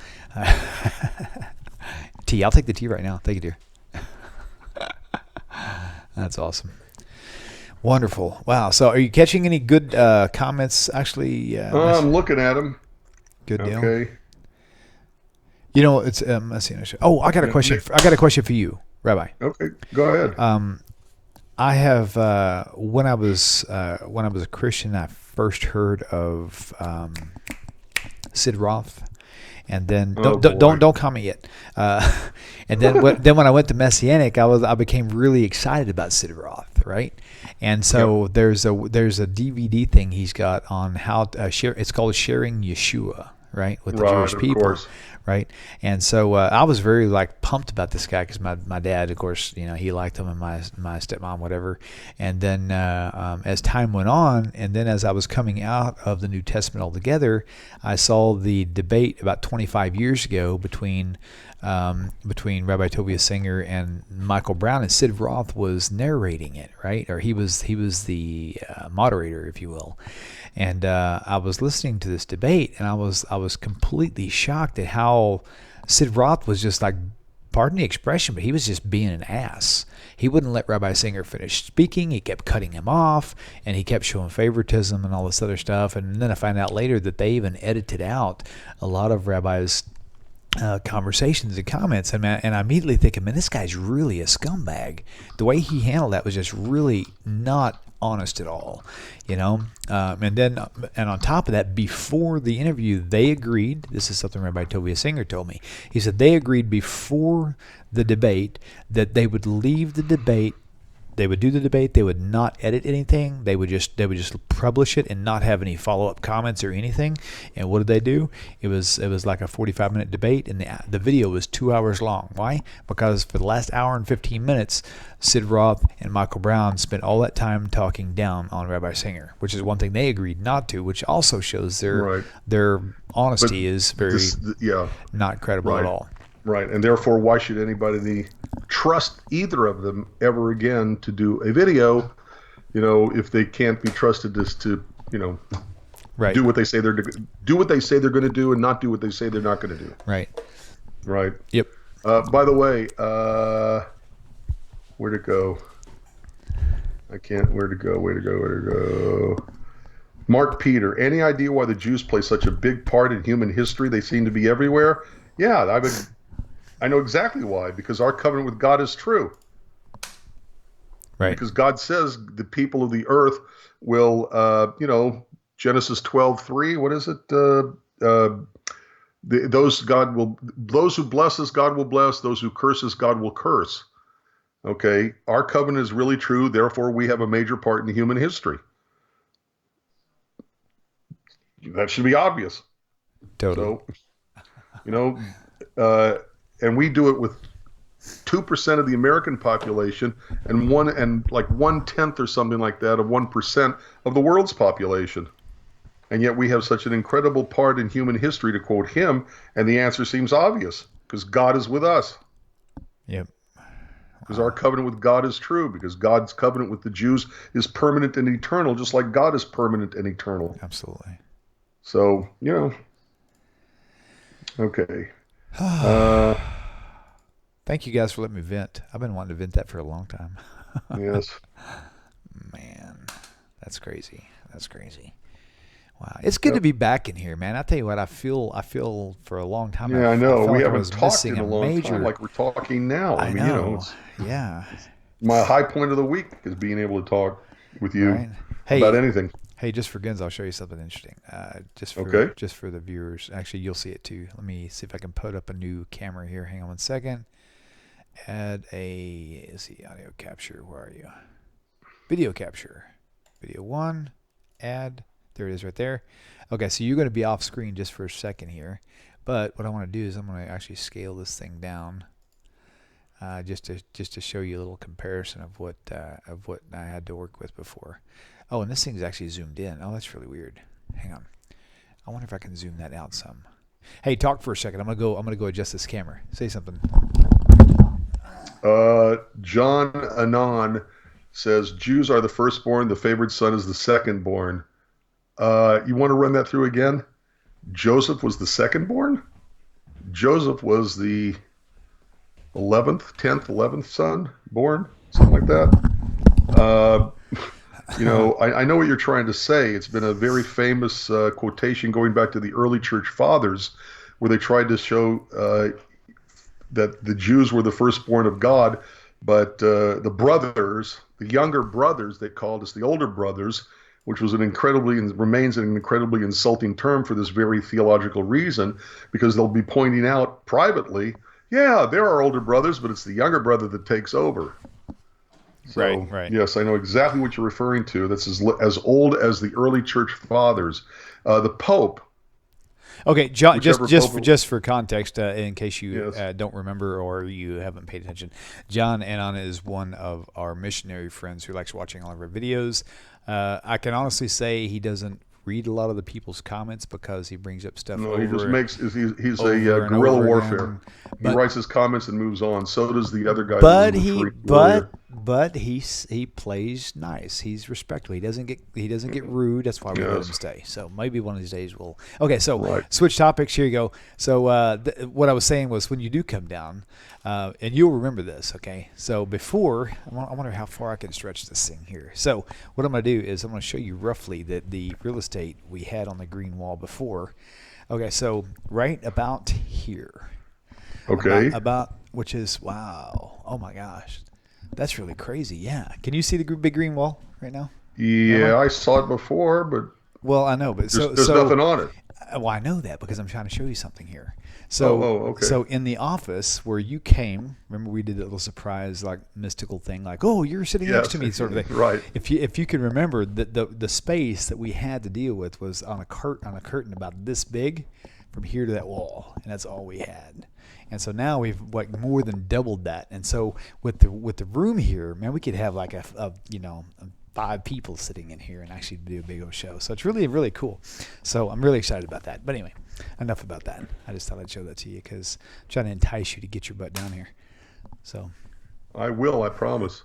tea. I'll take the tea right now. Thank you, dear. That's awesome. Wonderful. Wow. So are you catching any good comments? Actually, I'm looking at them. Good deal. Okay. It's let's see. Oh, I got a question. I got a question for you, Rabbi. Okay, go ahead. I have when I was a Christian, I first heard of Sid Roth. And then don't comment yet. And then when I went to Messianic, I became really excited about Sid Roth, right? And so there's a DVD thing he's got on how to share. It's called Sharing Yeshua, right, with the Jewish people. Course. Right. And so I was very pumped about this guy, because my dad, of course, he liked him, and my stepmom, whatever. And then as time went on, and then as I was coming out of the New Testament altogether, I saw the debate about 25 years ago between Rabbi Tovia Singer and Michael Brown, and Sid Roth was narrating it, right? Or he was the moderator, if you will. And I was listening to this debate, and I was completely shocked at how Sid Roth was just pardon the expression, but he was just being an ass. He wouldn't let Rabbi Singer finish speaking. He kept cutting him off, and he kept showing favoritism and all this other stuff. And then I found out later that they even edited out a lot of Rabbi's conversations and comments, and I immediately thinking, man, this guy's really a scumbag. The way he handled that was just really not honest at all, and on top of that, before the interview, they agreed. This is something Rabbi Tovia Singer told me. He said they agreed before the debate that they would leave the debate. They would do the debate. They would not edit anything. They would just publish it and not have any follow-up comments or anything. And what did they do? It was like a 45-minute debate, and the video was 2 hours long. Why? Because for the last hour and 15 minutes, Sid Roth and Michael Brown spent all that time talking down on Rabbi Singer, which is one thing they agreed not to, which also shows their honesty is very not credible at all. Right, and therefore, why should anybody trust either of them ever again to do a video? If they can't be trusted to right, do what they say they're going to do, and not do what they say they're not going to do. Right. Right. Yep. By the way, where'd it go? Where'd it go? Mark Peter, any idea why the Jews play such a big part in human history? They seem to be everywhere. Yeah, I know exactly why, because our covenant with God is true. Right. Because God says the people of the earth will, Genesis 12:3. What is it? Those who bless us, God will bless. Those who curse us, God will curse. Okay, our covenant is really true. Therefore, we have a major part in human history. That should be obvious. Totally. So, and we do it with 2% of the American population and 1/10 or something like that of 1% of the world's population. And yet we have such an incredible part in human history, to quote him, and the answer seems obvious, because God is with us. Yep. Because our covenant with God is true, because God's covenant with the Jews is permanent and eternal, just like God is permanent and eternal. Absolutely. So, okay. Thank you guys for letting me vent. I've been wanting to vent that for a long time. Yes. Man, that's crazy. That's crazy. Wow, it's good to be back in here, man. I tell you what, I feel for a long time. Yeah, I know. We haven't was talked missing in a long time like we're talking now. I mean, know. Yeah. My high point of the week is being able to talk with you about anything. Hey, just for guns, I'll show you something interesting. Just for the viewers. Actually, you'll see it too. Let me see if I can put up a new camera here. Hang on 1 second. Add let's see, audio capture. Where are you? Video capture. Video 1. Add. There it is right there. Okay, so you're going to be off screen just for a second here. But what I want to do is I'm going to actually scale this thing down just to show you a little comparison of what I had to work with before. Oh, and this thing's actually zoomed in. Oh, that's really weird. Hang on. I wonder if I can zoom that out some. Hey, talk for a second. I'm gonna go adjust this camera. Say something. John Anon says Jews are the firstborn, the favored son is the secondborn. You want to run that through again? Joseph was the secondborn? Joseph was the 11th son born? Something like that. I know what you're trying to say. It's been a very famous quotation going back to the early church fathers, where they tried to show that the Jews were the firstborn of God, but the brothers, the younger brothers, they called us the older brothers, which was remains an incredibly insulting term for this very theological reason, because they'll be pointing out privately, yeah, they're our older brothers, but it's the younger brother that takes over. So, right. Yes, I know exactly what you're referring to. That's as old as the early church fathers. The Pope. Okay, John. Just for context, in case you don't remember or you haven't paid attention, John Anon is one of our missionary friends who likes watching all of our videos. I can honestly say he doesn't read a lot of the people's comments because he brings up stuff. No, he just he's a guerrilla warfare. He writes his comments and moves on. So does the other guy. But he plays nice. He's respectful. He doesn't get rude. That's why we let him stay. So maybe one of these days we'll. Okay, so switch topics. Here you go. So what I was saying was, when you do come down, and you'll remember this. Okay, so before I wonder how far I can stretch this thing here. So what I'm going to do is I'm going to show you roughly the real estate we had on the green wall before. Okay, so right about here. Okay. About which is wow. Oh my gosh. That's really crazy. Yeah. Can you see the big green wall right now? Yeah, I saw it before, but well, I know, but there's nothing on it. Well, I know that because I'm trying to show you something here. So, okay. So in the office where you came, remember we did that little surprise, like mystical thing, like, oh, you're sitting next to me, sort of thing. Right. If you can remember, the space that we had to deal with was on a curtain about this big, from here to that wall, and that's all we had. And so now we've more than doubled that. And so with the room here, man, we could have like a 5 people sitting in here and actually do a big old show. So it's really, really cool. So I'm really excited about that. But anyway, enough about that. I just thought I'd show that to you because I'm trying to entice you to get your butt down here. So I will, I promise.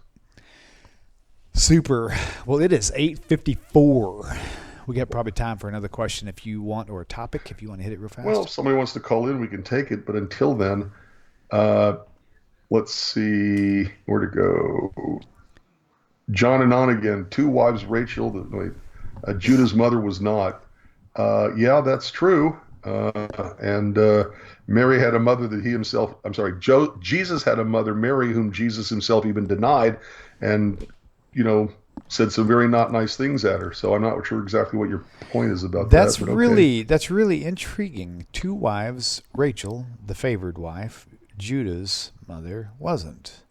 Super. Well, it is 8:54. We got probably time for another question if you want, or a topic if you want to hit it real fast. Well, if somebody wants to call in, we can take it. But until then, let's see where to go. John Anon again. 2 wives, Rachel. Judah's mother was not. Yeah, that's true. And Mary had a mother that he himself. I'm sorry. Jesus had a mother, Mary, whom Jesus himself even denied, and said some very not nice things at her. So I'm not sure exactly what your point is about that. That's really intriguing. 2 wives, Rachel, the favored wife, Judah's mother wasn't.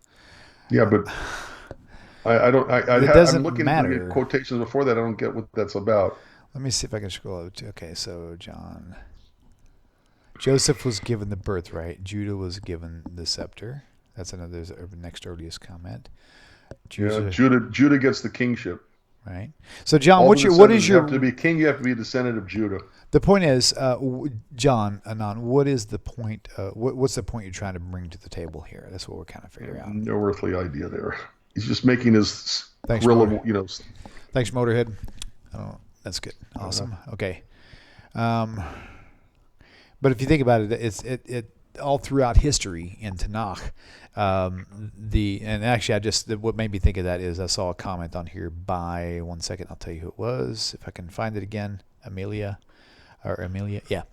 Yeah, but I don't. I'm looking at quotations before that. I don't get what that's about. Let me see if I can scroll over to. Okay, so Joseph was given the birthright. Judah was given the scepter. That's another. There's a next earliest comment. Yeah, Judah gets the kingship. Right. So, John, All what is your? You have to be king. You have to be a descendant of Judah. The point is, John Anon. What is the point? What's the point you're trying to bring to the table here? That's what we're kind of figuring out. No earthly idea there. He's just making his Thanks, grill. Thanks, Motorhead. Oh, that's good. Awesome. Okay. But if you think about it, it all throughout history in Tanakh. And actually, what made me think of that is I saw a comment on here by, one second, I'll tell you who it was if I can find it again. Amelia, yeah.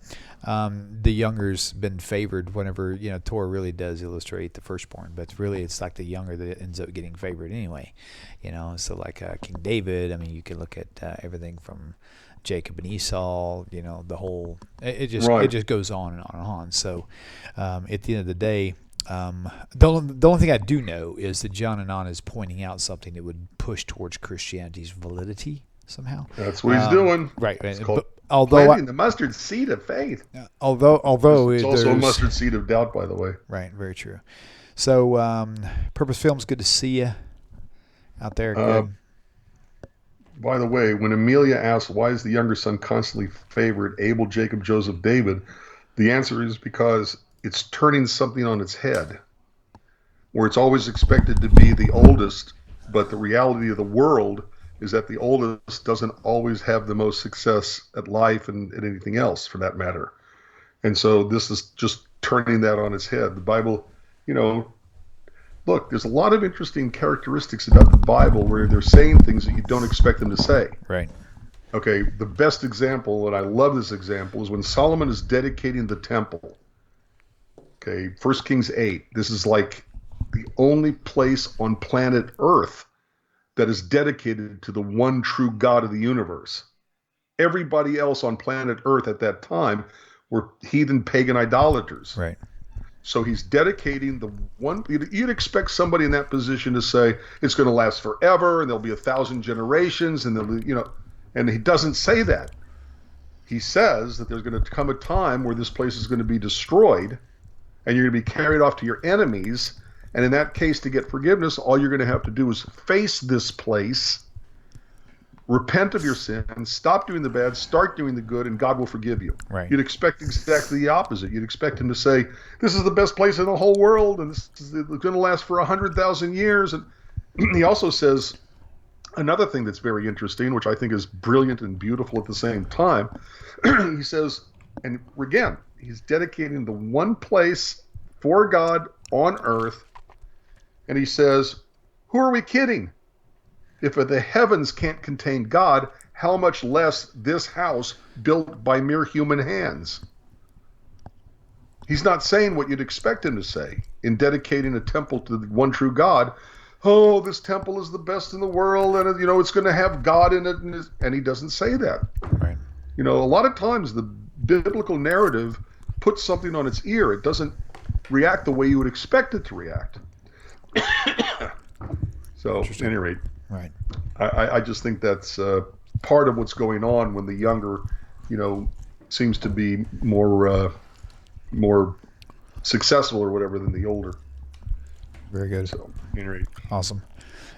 The younger's been favored whenever Torah really does illustrate the firstborn, but really it's like the younger that ends up getting favored anyway. So like King David. I mean, you can look at everything from Jacob and Esau. The whole it just goes on and on and on. So at the end of the day. The only thing I do know is that John Anon is pointing out something that would push towards Christianity's validity somehow. That's what he's doing. Right. It's called although planting the mustard seed of faith. Although it's also a mustard seed of doubt, by the way. Right. Very true. So, Purpose Films, good to see you out there. Good. By the way, when Amelia asks why is the younger son constantly favored, Abel, Jacob, Joseph, David, the answer is because it's turning something on its head, where it's always expected to be the oldest, but the reality of the world is that the oldest doesn't always have the most success at life and anything else for that matter. And so this is just turning that on its head. The Bible, look, there's a lot of interesting characteristics about the Bible where they're saying things that you don't expect them to say. Right. Okay, the best example, and I love this example, is when Solomon is dedicating the temple. Okay, 1 Kings 8. This is like the only place on planet Earth that is dedicated to the one true God of the universe. Everybody else on planet Earth at that time were heathen pagan idolaters. Right. So he's dedicating the one. You'd expect somebody in that position to say it's going to last forever and there'll be 1,000 generations and and he doesn't say that. He says that there's going to come a time where this place is going to be destroyed. And you're going to be carried off to your enemies. And in that case, to get forgiveness, all you're going to have to do is face this place, repent of your sin, stop doing the bad, start doing the good, and God will forgive you. Right. You'd expect exactly the opposite. You'd expect him to say, this is the best place in the whole world, and this is going to last for 100,000 years. And he also says another thing that's very interesting, which I think is brilliant and beautiful at the same time. He says, and again, he's dedicating the one place for God on earth. And he says, who are we kidding? If the heavens can't contain God, how much less this house built by mere human hands? He's not saying what you'd expect him to say in dedicating a temple to the one true God. Oh, this temple is the best in the world, and it's going to have God in it. And he doesn't say that. Right. A lot of times the biblical narrative puts something on its ear. It doesn't react the way you would expect it to react. So, at any rate, right. I just think that's part of what's going on when the younger, seems to be more successful or whatever than the older. Very good. So, at any rate. Awesome.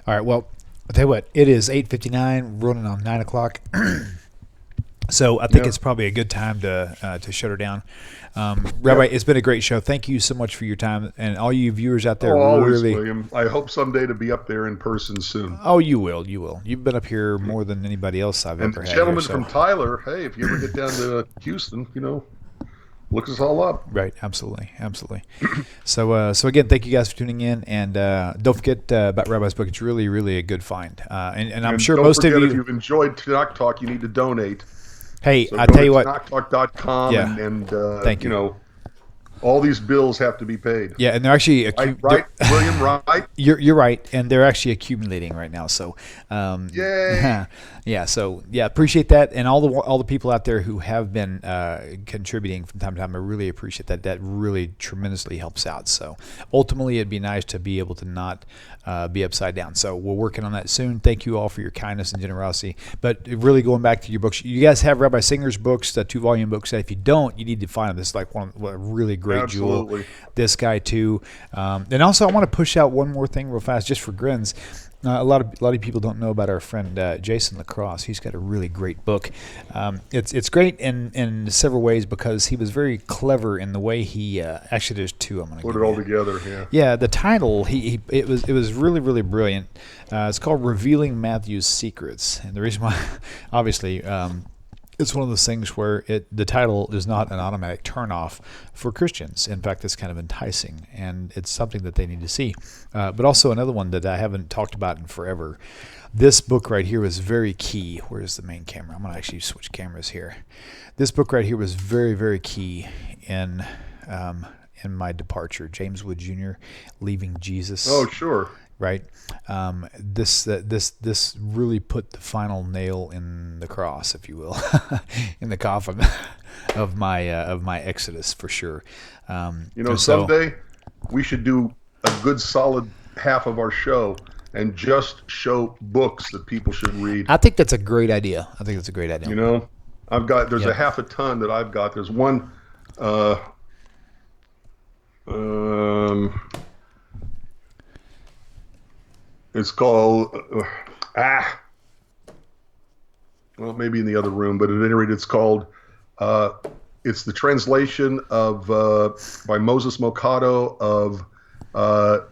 All right. Well, I'll tell you what. It is 8:59. We're running on 9 o'clock. So I think it's probably a good time to shut her down. Rabbi, it's been a great show. Thank you so much for your time, and all you viewers out there. Always, William. I hope someday to be up there in person soon. Oh, you will. You will. You've been up here more than anybody else I've ever had. Gentlemen from Tyler, hey, if you ever get down to Houston, look us all up. Right. Absolutely. So again, thank you guys for tuning in, and don't forget about Rabbi's book. It's really, really a good find. And I'm sure most of you, if you've enjoyed Tanakh Talk, you need to donate. Hey, So I tell you what. TanakTalk.com and thank you. All these bills have to be paid. Yeah, and they're actually right, William, right? You're right, and they're actually accumulating right now. So, yay! appreciate that, and all the people out there who have been contributing from time to time. I really appreciate that. That really tremendously helps out. So, ultimately, it'd be nice to be able to not be upside down. So, we're working on that soon. Thank you all for your kindness and generosity. But really, going back to your books, you guys have Rabbi Singer's books, the 2-volume books. If you don't, you need to find them. This is like one of the really great great Absolutely. jewel. This guy too. And also, I want to push out one more thing real fast, just for grins. A lot of people don't know about our friend Jason Lacrosse. He's got a really great book. It's great in several ways because he was very clever in the way he actually there's two. I'm going to put it all together. Yeah. Yeah, the title it was really, really brilliant. It's called Revealing Matthew's Secrets, and the reason why, obviously, it's one of those things where the title is not an automatic turnoff for Christians. In fact, it's kind of enticing, and it's something that they need to see. But also another one that I haven't talked about in forever. This book right here was very key. Where's the main camera? I'm going to actually switch cameras here. This book right here was very, very key in my departure. James Wood Jr. Leaving Jesus. Oh, sure. Right. This really put the final nail in the cross, if you will, in the coffin of my exodus for sure. Someday we should do a good solid half of our show and just show books that people should read. I think that's a great idea. There's a half a ton that I've got. There's one. It's called, well, maybe in the other room, but at any rate, it's called, it's the translation of, by Moses Mokado of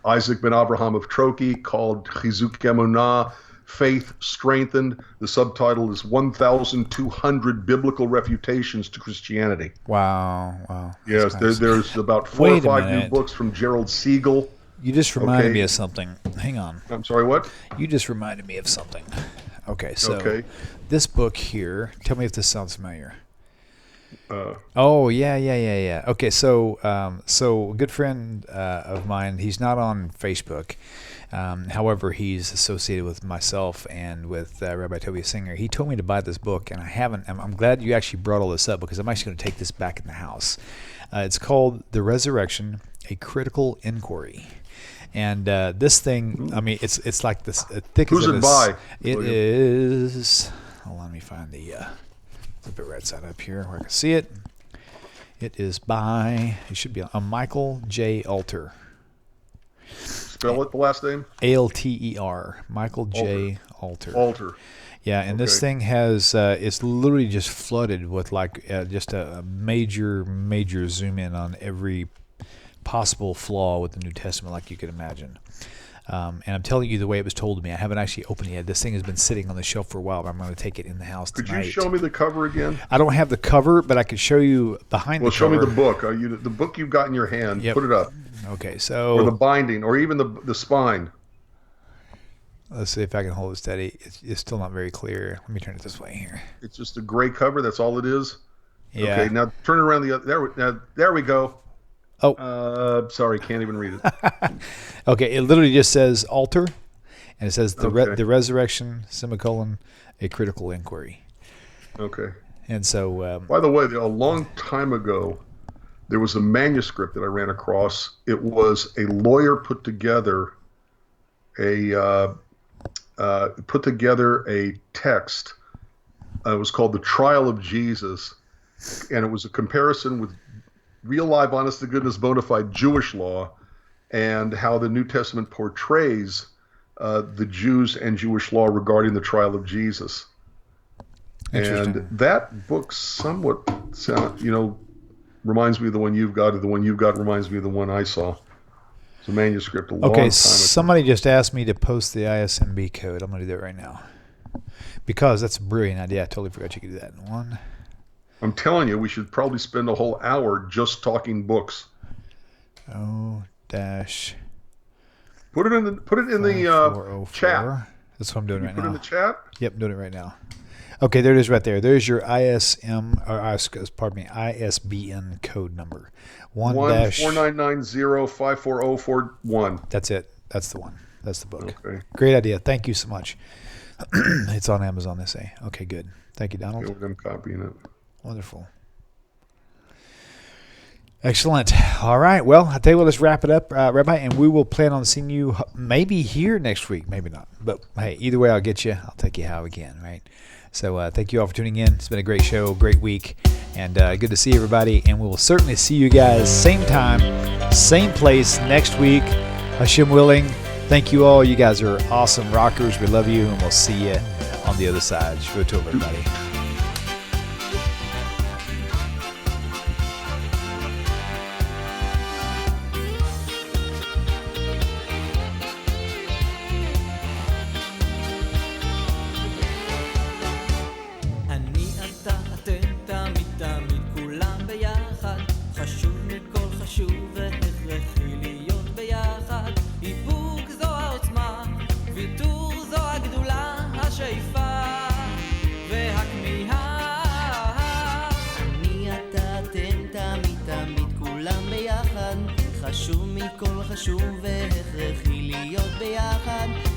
Isaac ben Abraham of Troki, called Chizuk Emunah, Faith Strengthened. The subtitle is 1,200 Biblical Refutations to Christianity. Wow. Yes, nice. There's about 4 or 5 new books from Gerald Siegel. You just reminded me of something. Hang on. I'm sorry, what? You just reminded me of something. Okay, so this book here, tell me if this sounds familiar. Yeah. Okay, so a good friend of mine, he's not on Facebook. However, he's associated with myself and with Rabbi Tovia Singer. He told me to buy this book, and I haven't. I'm glad you actually brought all this up because I'm actually going to take this back in the house. It's called The Resurrection, A Critical Inquiry. And this thing, I mean, it's like this thick as Who's it by? It is. Hold on, let me find the flip it right side up here where I can see it. It is by. It should be a Michael J. Alter. Spell it, the last name? Alter. Michael J. Alter. Alter. Yeah, and this thing has it's literally just flooded with like just a major zoom in on every possible flaw with the New Testament, like you could imagine. And I'm telling you the way it was told to me. I haven't actually opened it yet. This thing has been sitting on the shelf for a while, but I'm going to take it in the house tonight. Could you show me the cover again? I don't have the cover, but I could show you behind the cover. Well, show me the book. The book you've got in your hand. Yep. Put it up. Okay, so... Or the binding, or even the spine. Let's see if I can hold it steady. It's still not very clear. Let me turn it this way here. It's just a gray cover. That's all it is? Yeah. Okay, now turn it around the other... There we go. Oh. Sorry, can't even read it. Okay, it literally just says altar, and it says the resurrection, semicolon, a critical inquiry. Okay. And so... by the way, a long time ago, there was a manuscript that I ran across. It was a lawyer put together a text. It was called The Trial of Jesus, and it was a comparison with real, live, honest-to-goodness, bona fide Jewish law and how the New Testament portrays the Jews and Jewish law regarding the trial of Jesus. And that book somewhat, reminds me of the one you've got, or the one you've got reminds me of the one I saw. It's a manuscript a long time ago. Somebody just asked me to post the ISMB code. I'm going to do that right now. Because that's a brilliant idea. I totally forgot you could do that in one. I'm telling you, we should probably spend a whole hour just talking books. dash. Put it in the chat. That's what I'm doing right now. Put it in the chat? Yep, I'm doing it right now. Okay, there it is right there. There's your ISBN code number. 1-4990-54041. That's it. That's the one. That's the book. Okay. Great idea. Thank you so much. It's on Amazon, they say. Okay, good. Thank you, Donald. I'm copying it. Wonderful. Excellent. All right. Well, I'll tell you what, let's wrap it up, Rabbi, and we will plan on seeing you maybe here next week, maybe not. But, hey, either way, I'll get you. I'll take you how we can, right? So thank you all for tuning in. It's been a great show, great week, And good to see everybody. And we will certainly see you guys same time, same place next week. Hashem willing. Thank you all. You guys are awesome rockers. We love you, and we'll see you on the other side. Shua tov, everybody. חשוב מכל חשוב והכרחי להיות ביחד